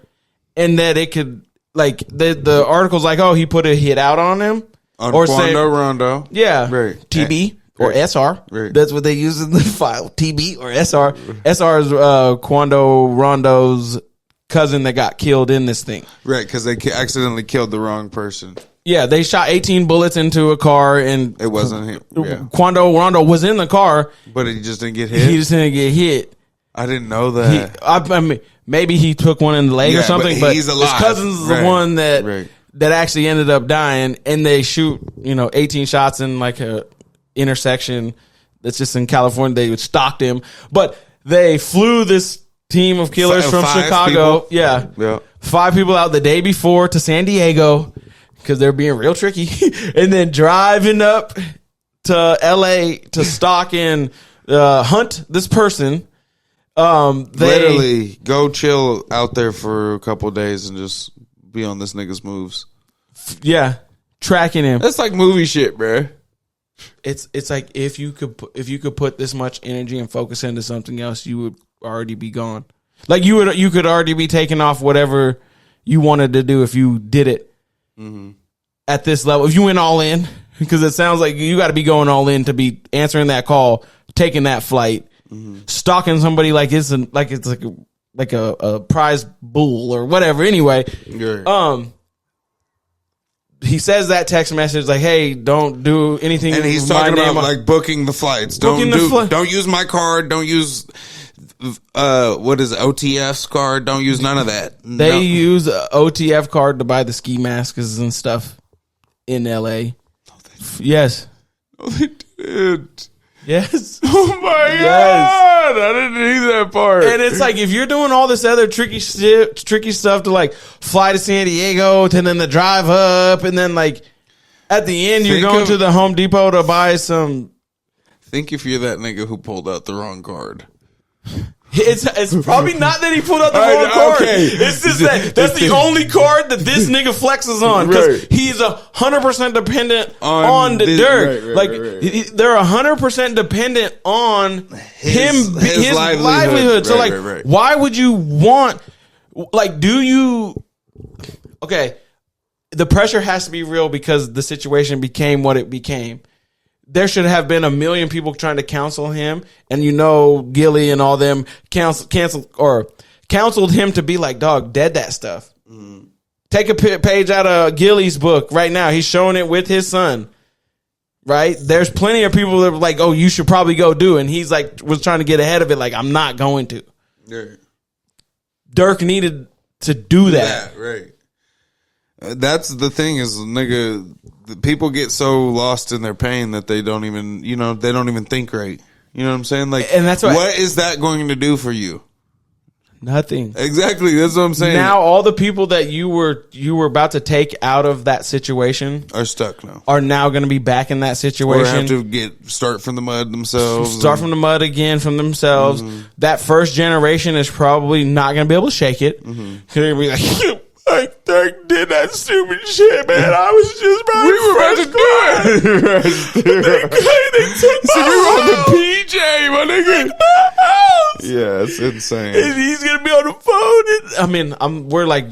and that it could, like, the article's like, oh, he put a hit out on him, on or Quando Rondo, yeah, right. TB or right. SR, right. That's what they use in the file, TB or SR. SR is Quando Rondo's cousin that got killed in this thing, right? Because they accidentally killed the wrong person. Yeah, they shot 18 bullets into a car, and it wasn't him. Yeah. Quando Rondo was in the car, but he just didn't get hit. He just didn't get hit. I didn't know that. I mean, maybe he took one in the leg or something, but he's alive. His cousin's the one that actually ended up dying, and they shoot 18 shots in like a intersection that's just in California. They stalked him, but they flew this team of killers from Chicago. People? Yeah, 5 people out the day before to San Diego, because they're being real tricky, and then driving up to LA to stalk and hunt this person. Literally go chill out there for a couple of days and just be on this nigga's moves. Yeah, tracking him. That's like movie shit, bro. It's like if you could put this much energy and focus into something else, you would already be gone. Like you could already be taking off whatever you wanted to do if you did it. At this level, if you went all in, because it sounds like you got to be going all in to be answering that call, taking that flight, stalking somebody like it's a prize bull or whatever. Anyway, he says that text message like, "Hey, don't do anything." And he's talking about like booking the flights. Don't use my card. Don't use what is it, OTF's card. Don't use none of that. They use a OTF card to buy the ski masks and stuff in LA. Yes. No, they did. Yes. Oh my God. I didn't hear that part. And it's like, if you're doing all this other tricky stuff to like fly to San Diego, and then the drive up, and then like at the end you're going to the Home Depot to buy some. Think if you're that nigga who pulled out the wrong card. It's probably not that he pulled out the wrong card. Okay. It's just that's the only card that this nigga flexes on because he's 100% dependent on the DURK. They're 100% dependent on his livelihood. So why would you want? Like, do you? Okay, the pressure has to be real because the situation became what it became. There should have been 1 million people trying to counsel him, and Gilly and all them counseled him to be like, dog, dead that stuff. Mm. Take a page out of Gilly's book right now. He's showing it with his son. Right? There's plenty of people that were like, oh, you should probably go do it. And he's like, was trying to get ahead of it. Like, I'm not going to. Yeah. DURK needed to do that. Yeah, right. That's the thing is, nigga, people get so lost in their pain that they don't even, they don't even think right. You know what I'm saying? Like, and that's what is that going to do for you? Nothing. Exactly. That's what I'm saying. Now all the people that you were about to take out of that situation are stuck now. Are now going to be back in that situation. Or have to start from the mud themselves. Start from the mud again from themselves. Mm-hmm. That first generation is probably not going to be able to shake it. Mm-hmm. They're going to be like, I did that stupid shit, man. I was just about we were about to do it. They took my we were on the PJ, my nigga. Yeah, it's insane. And he's gonna be on the phone. We're like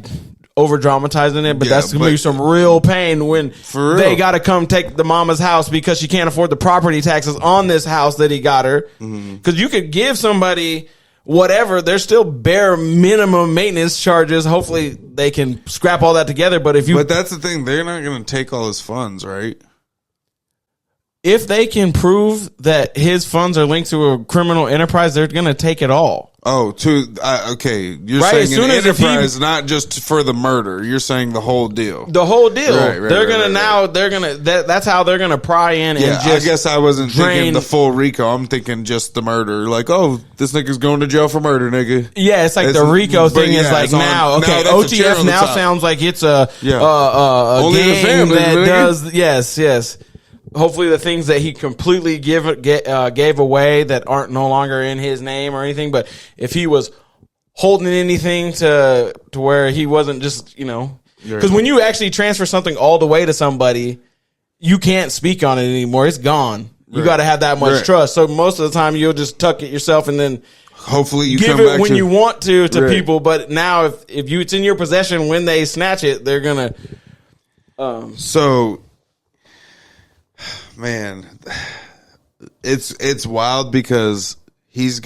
over dramatizing it, but that's gonna be some real pain when they gotta come take the mama's house because she can't afford the property taxes on this house that he got her. Because you could give somebody whatever, there's still bare minimum maintenance charges. Hopefully they can scrap all that together. But that's the thing, they're not going to take all his funds, right? If they can prove that his funds are linked to a criminal enterprise, they're going to take it all. Oh, okay. You're saying an enterprise, not just for the murder. You're saying the whole deal. The whole deal. That's how they're going to pry in and just I guess I wasn't thinking the full RICO. I'm thinking just the murder. Like, oh, this nigga's going to jail for murder, nigga. Yeah, it's like the RICO thing is like now. Okay, OTF now sounds like it's a only gang the family that does. Yes. Hopefully the things that he completely gave away that aren't no longer in his name or anything. But if he was holding anything to where he wasn't just, because when you actually transfer something all the way to somebody, you can't speak on it anymore. It's gone. You got to have that much trust. So most of the time you'll just tuck it yourself and then hopefully you give come it back when you want to people. But now if it's in your possession when they snatch it, they're going to. So. Man, it's wild because he's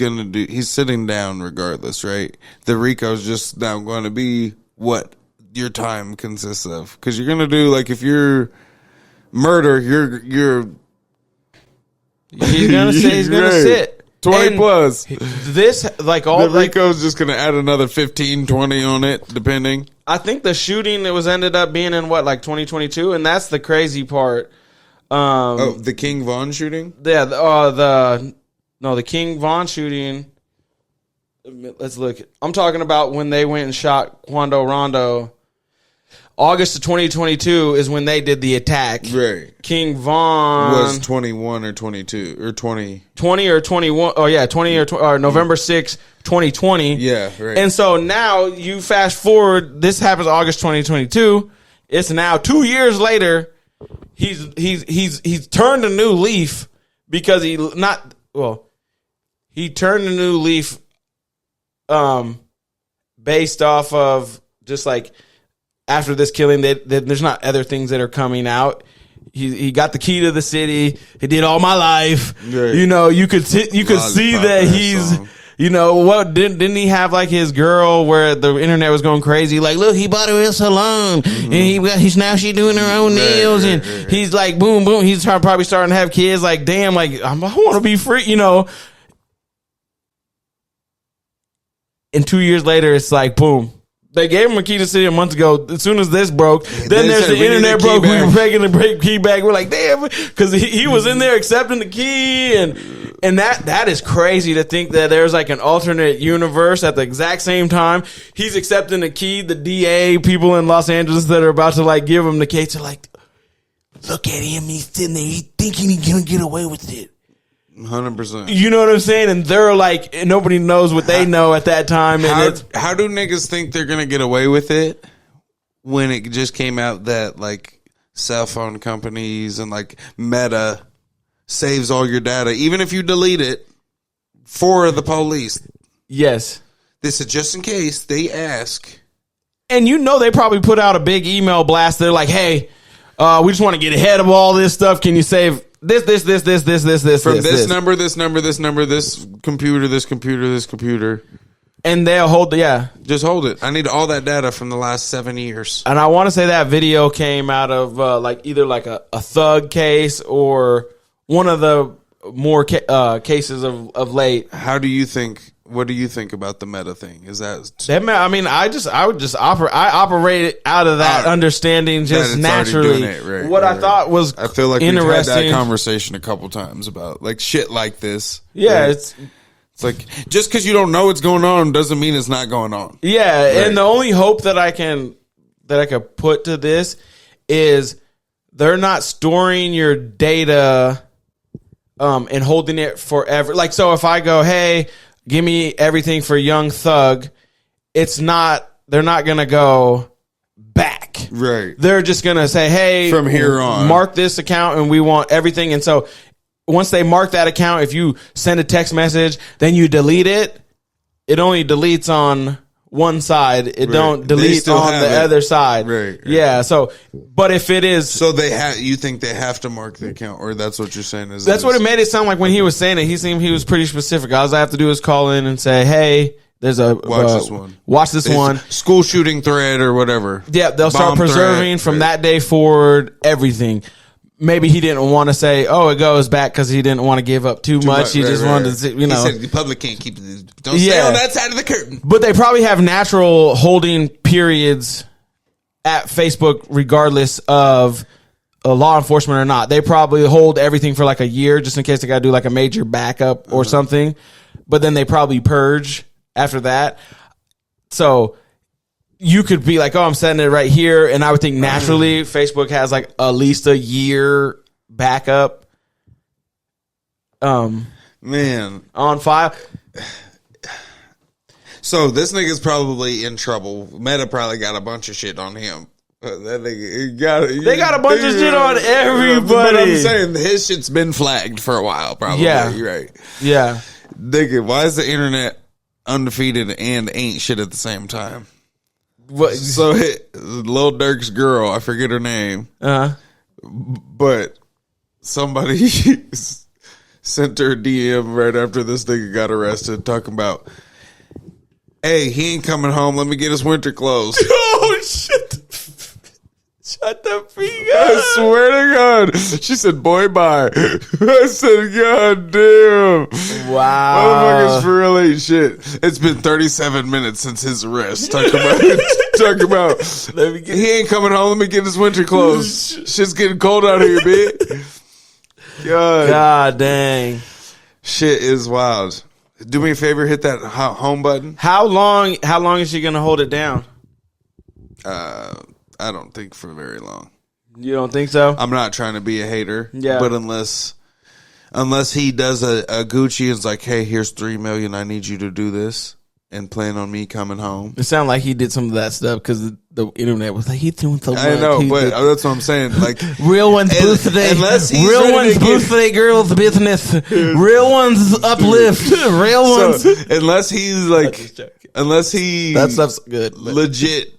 sitting down regardless, right? The RICO's just now going to be what your time consists of. Because you're going to do, like, if you're murder, you're he's going to say he's going to sit 20 and plus. This, like, all the RICO's just going to add another 15, 20 on it, depending. I think the shooting that ended up being in 2022, and that's the crazy part. The King Von shooting? Yeah, the King Von shooting. Let's look. I'm talking about when they went and shot Quando Rondo. August of 2022 is when they did the attack. Right. King Von was 21 or 22 or 20. 20 or 21. Oh yeah, 20 or November 6, 2020. Yeah, right. And so now you fast forward. This happens August 2022. It's now 2 years later. He's turned a new leaf because he turned a new leaf based off of just like after this killing that there's not other things that are coming out. He got the key to the city. He did all my life. Right. You could see that he's song. What didn't he have like his girl where the internet was going crazy? Like, look, he bought her a salon and he's now she doing her own nails and he's like, boom, boom. He's probably starting to have kids. Like, damn, like I want to be free, And 2 years later, it's like, boom. They gave him a key to the city a month ago. As soon as this broke, then there's the internet broke. We were breaking the key back. We're like, damn, because he was in there accepting the key, and that is crazy to think that there's like an alternate universe at the exact same time. He's accepting the key. The DA people in Los Angeles that are about to like give him the case are like, look at him. He's sitting there. He's thinking he's gonna get away with it. 100%. You know what I'm saying? And they're like, nobody knows what they know at that time. And how do niggas think they're going to get away with it when it just came out that like cell phone companies and like Meta saves all your data, even if you delete it for the police? Yes. This is just in case they ask. And you know they probably put out a big email blast. They're like, hey, we just want to get ahead of all this stuff. Can you save this from this number, this computer, this computer. And they'll hold just hold it. I need all that data from the last 7 years. And I want to say that video came out of either like a thug case or one of the more cases of late. What do you think about the Meta thing? Is that? I mean, I operate out of that understanding just naturally. I thought was I feel like interesting. we've had that conversation a couple times about like shit like this. Yeah, right? It's like just because you don't know what's going on doesn't mean it's not going on. Yeah, right. And the only hope that I can put to this is they're not storing your data and holding it forever. Like, so if I go, hey, give me everything for Young Thug, they're not going to go back. Right. They're just going to say, hey, from here on, mark this account and we want everything. And so once they mark that account, if you send a text message, then you delete it, it only deletes on one side. It don't delete on the other side. Right. Yeah. So, but if it is, so you think they have to mark the account, or that's what you're saying? That's what it made it sound like when he was saying it. He was pretty specific. All I have to do is call in and say, hey, there's a watch this one school shooting thread or whatever. Yeah, they'll start preserving from that day forward everything. Maybe he didn't want to say, oh, it goes back because he didn't want to give up too much. He just wanted to, He said the public can't keep it. Don't stay on that side of the curtain. But they probably have natural holding periods at Facebook regardless of law enforcement or not. They probably hold everything for like a year just in case they got to do like a major backup or something. But then they probably purge after that. So you could be like, oh, I'm setting it right here. And I would think naturally Facebook has like at least a year backup man on file. So this nigga's probably in trouble. Meta probably got a bunch of shit on him. That nigga they got a bunch of shit on everybody. But I'm saying his shit's been flagged for a while, probably. Yeah. You're right. Yeah. Nigga, why is the internet undefeated and ain't shit at the same time? What? So Lil Durk's girl, I forget her name, but somebody sent her a DM right after this nigga got arrested, talking about, hey, he ain't coming home. Let me get his winter clothes. Oh shit! Shut the freak up! I swear to God, she said, "Boy, bye." I said, "God damn, wow, motherfuckers for real ain't shit." It's been 37 minutes since his arrest. Talk about. He ain't coming home. Let me get his winter clothes. Shit's getting cold out here, bitch. God dang, shit is wild. Do me a favor, hit that home button. How long is she gonna hold it down? I don't think for very long. You don't think so? I'm not trying to be a hater. Yeah. But unless he does a Gucci and's like, hey, here's $3 million. I need you to do this and plan on me coming home. It sounded like he did some of that stuff because the internet was like, he's doing so much. I know, but that's what I'm saying. Like real ones boost today. Real ones boost today, girls' business. Real ones uplift. Real ones. So, unless he's like, that stuff's good. Legit.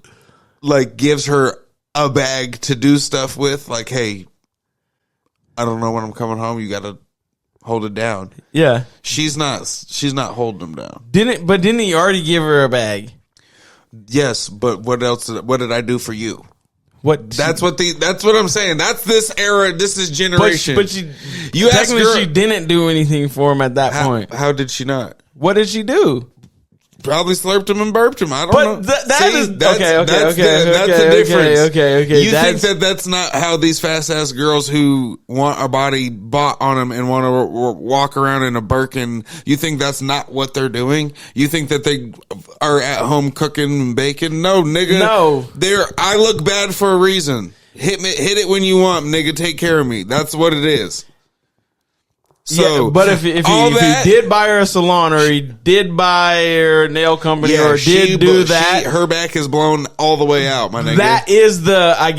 Like gives her a bag to do stuff with, like, hey, I don't know when I'm coming home. You got to hold it down. Yeah, she's not holding them down. Didn't he already give her a bag? Yes, but what else? What did I do for you? That's what I'm saying. That's this era. This is generation. But she didn't do anything for him at that point. How did she not? What did she do? Probably slurped him and burped him. I don't know. That's the difference. Okay. You think that's not how these fast ass girls who want a body bought on them and want to walk around in a Birkin, you think that's not what they're doing? You think that they are at home cooking and baking? No, nigga. No. I look bad for a reason. Hit it when you want, nigga. Take care of me. That's what it is. So, but if he did buy her a salon, or he did buy her a nail company, or did do that, her back is blown all the way out, my nigga. That is I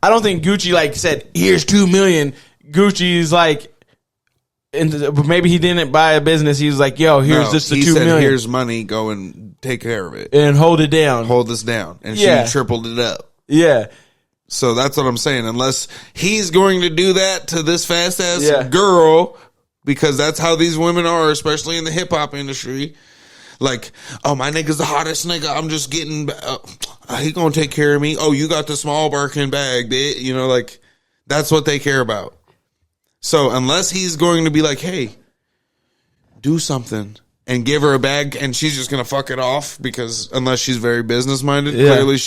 don't think Gucci like said, here's $2 million. Gucci's like, and maybe he didn't buy a business. He was like, yo, here's just the $2 million. Here's money, go and take care of it. And hold it down. Hold this down. And she tripled it up. Yeah. So that's what I'm saying. Unless he's going to do that to this fast ass girl, because that's how these women are, especially in the hip hop industry. Like, oh, my nigga's the hottest nigga. I'm just getting, he gonna take care of me. Oh, you got the small Birkin bag, bitch. You know, like, that's what they care about. So unless he's going to be like, hey, do something and give her a bag, and she's just gonna fuck it off, because unless she's very business minded, clearly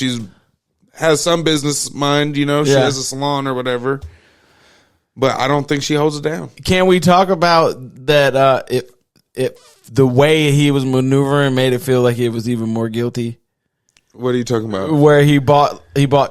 has some business mind, you know, she has a salon or whatever. But I don't think she holds it down. Can we talk about that? If the way he was maneuvering made it feel like it was even more guilty. What are you talking about? Where he bought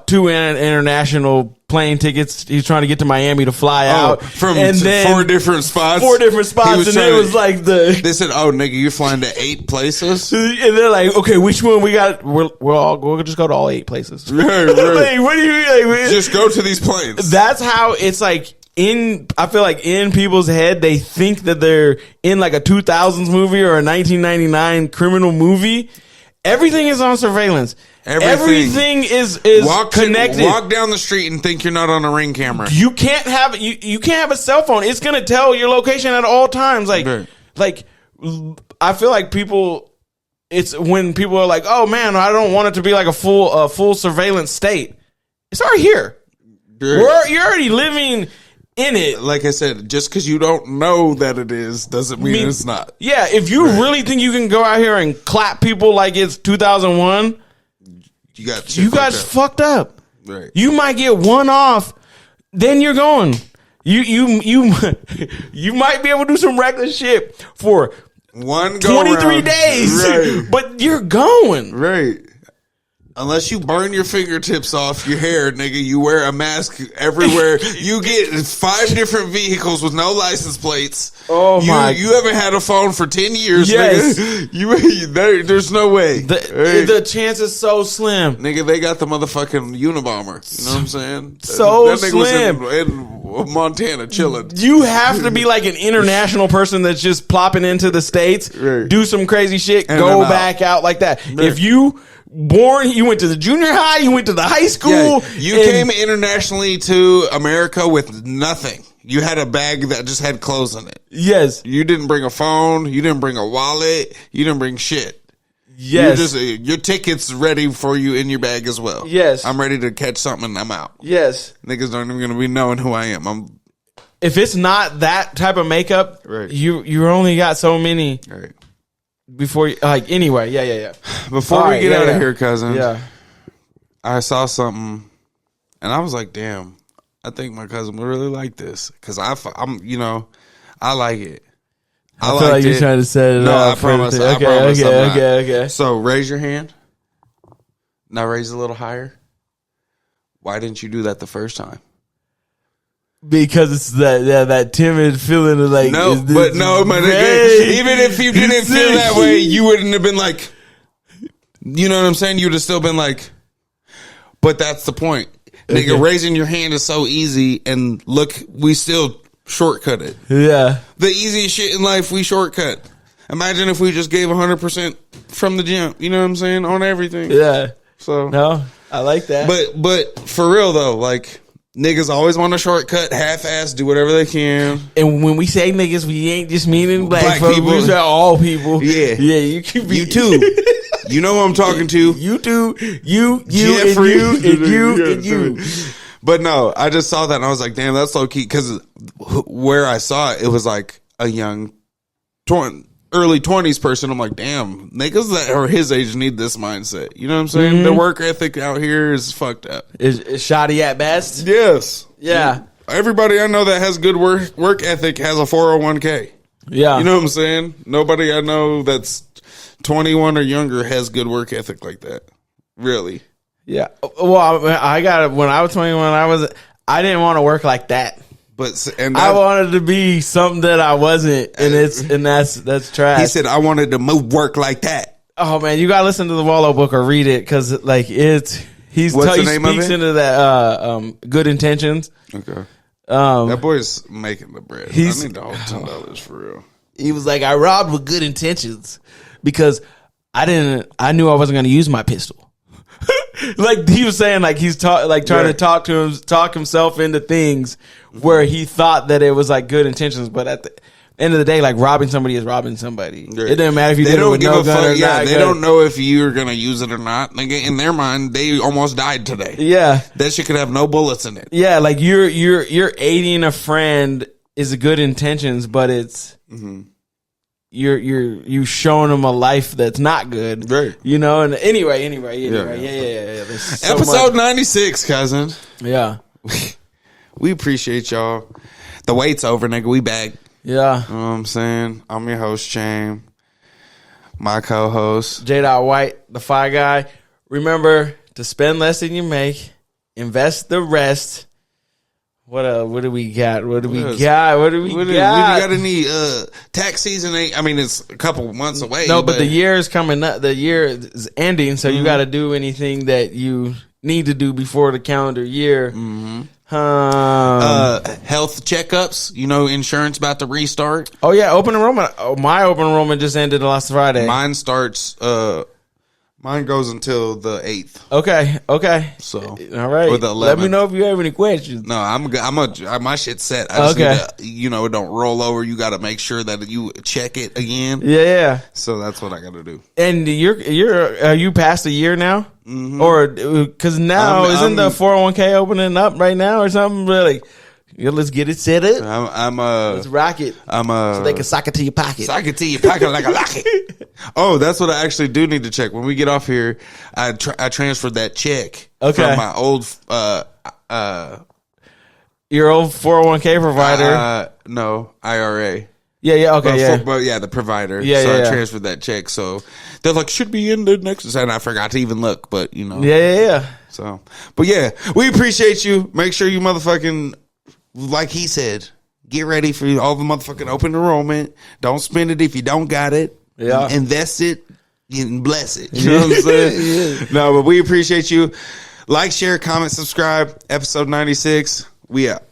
2 international plane tickets. He's trying to get to Miami to fly out from and then 4 different spots. 4 different spots, and it was like they said, "Oh, nigga, you're flying to 8 places," and they're like, "Okay, which one we got? We'll just go to all 8 places." Right. Like, what do you like? Just go to these planes. That's how it's like. I feel like in people's head, they think that they're in like a 2000s movie or a 1999 criminal movie. Everything is on surveillance. Everything is connected. Walk down the street and think you're not on a Ring camera. You can't have you can't have a cell phone. It's gonna tell your location at all times. Like I feel like people. It's when people are like, "Oh man, I don't want it to be like a full surveillance state." It's already here. You're already living in it. Like I said, just because you don't know that it is doesn't mean it's not. Yeah, if you really think you can go out here and clap people like it's 2001, you guys fucked up. Right. You might get one off, then you're going. You might be able to do some reckless shit for 23 days, right. But you're going. Right. Unless you burn your fingertips off your hair, nigga, you wear a mask everywhere. You get 5 different vehicles with no license plates. Oh my! You haven't had a phone for 10 years, yes. Nigga. There's no way. The chance is so slim, nigga. They got the motherfucking Unabomber. You know what I'm saying? So that nigga slim. Was in Montana chilling. You have to be like an international person that's just plopping into the States, right. Do some crazy shit, and go back out like that. Right. If you went to the junior high, you went to the high school. Yeah, you came internationally to America with nothing. You had a bag that just had clothes in it. Yes. You didn't bring a phone. You didn't bring a wallet. You didn't bring shit. Yes. Your ticket's ready for you in your bag as well. Yes. I'm ready to catch something and I'm out. Yes. Niggas aren't even going to be knowing who I am. If it's not that type of makeup, right. You only got so many. Right. Before you, anyway, yeah. Before we get out of here, cousin, yeah, I saw something, and I was like, "Damn, I think my cousin would really like this," because I'm, I like it. I feel like you're trying to set it up. I promise. Okay. So raise your hand. Now raise a little higher. Why didn't you do that the first time? Because it's that timid feeling of like no, but no, my nigga. Even if you didn't feel that way, you wouldn't have been like, you know what I'm saying? You'd have still been like, but that's the point, nigga. Raising your hand is so easy, and look, we still shortcut it. Yeah, the easiest shit in life we shortcut. Imagine if we just gave 100% from the jump. You know what I'm saying, on everything. Yeah. So no, I like that. But for real though, like. Niggas always want to shortcut, half-ass, do whatever they can. And when we say niggas, we ain't just meaning black people. We say all people. Yeah. Yeah, you can be. You too. You know who I'm talking to. You too. You, Jeffrey. And you. But no, I just saw that and I was like, damn, that's low key. Because where I saw it, it was like a young, early 20s person. I'm like, damn, niggas that are his age need this mindset. You know what I'm saying? Mm-hmm. The work ethic out here is fucked up. Is shoddy at best? Yes. Yeah. Everybody I know that has good work ethic has a 401k. Yeah. You know what I'm saying? Nobody I know that's 21 or younger has good work ethic like that. Really. Yeah. Well, I got it. When I was 21, I didn't want to work like that. I wanted to be something that I wasn't, and that's trash. He said I wanted to move work like that. Oh man, you gotta listen to the Wallow book or read it because like he speaks into that good intentions. Okay, that boy's making the bread. I need the whole $10 for real. He was like, I robbed with good intentions because I knew I wasn't going to use my pistol. Like he was saying, like he's trying to talk himself into things where he thought that it was like good intentions, but at the end of the day, like robbing somebody is robbing somebody. Right. It doesn't matter if you did it with no gun or not. They don't know if you're gonna use it or not. Like in their mind, they almost died today. Yeah, that shit could have no bullets in it. Yeah, like you're aiding a friend is good intentions, but it's. Mm-hmm. You're showing them a life that's not good, right? You know. And anyway, yeah. So Episode 96, cousin. Yeah, we appreciate y'all. The wait's over, nigga. We back. Yeah, you know what I'm saying. I'm your host, Cham. My co-host, J. White, the Fi Guy. Remember to spend less than you make, invest the rest. What do we got? What do we got? We got any tax season? It's a couple months away. No, but the year is coming up. The year is ending, so you got to do anything that you need to do before the calendar year. Mm-hmm. Health checkups. Insurance about to restart. Oh yeah, open enrollment. Oh, my open enrollment just ended last Friday. Mine starts. Mine goes until the 8th. Okay. So, all right. Or the 11th. Let me know if you have any questions. No, my shit's set. I just need to, it don't roll over. You got to make sure that you check it again. Yeah. So that's what I got to do. And are you past a year now? Mm-hmm. Or because now isn't the 401k opening up right now or something? Really? Yeah, let's get it set up. Let's rock it. So they can sock it to your pocket. Sock it to your pocket like a locket. Oh, that's what I actually do need to check. When we get off here, I transferred that check from my old your old 401k provider. No, IRA. Yeah, okay, but the provider. I transferred that check. So they're like, should be in the next, and I forgot to even look. But Yeah. So, but yeah, we appreciate you. Make sure you motherfucking. Like he said, get ready for all the motherfucking open enrollment. Don't spend it if you don't got it. Yeah. Invest it and bless it. You know what I'm saying? Yeah. No, but we appreciate you. Like, share, comment, subscribe. Episode 96. We out.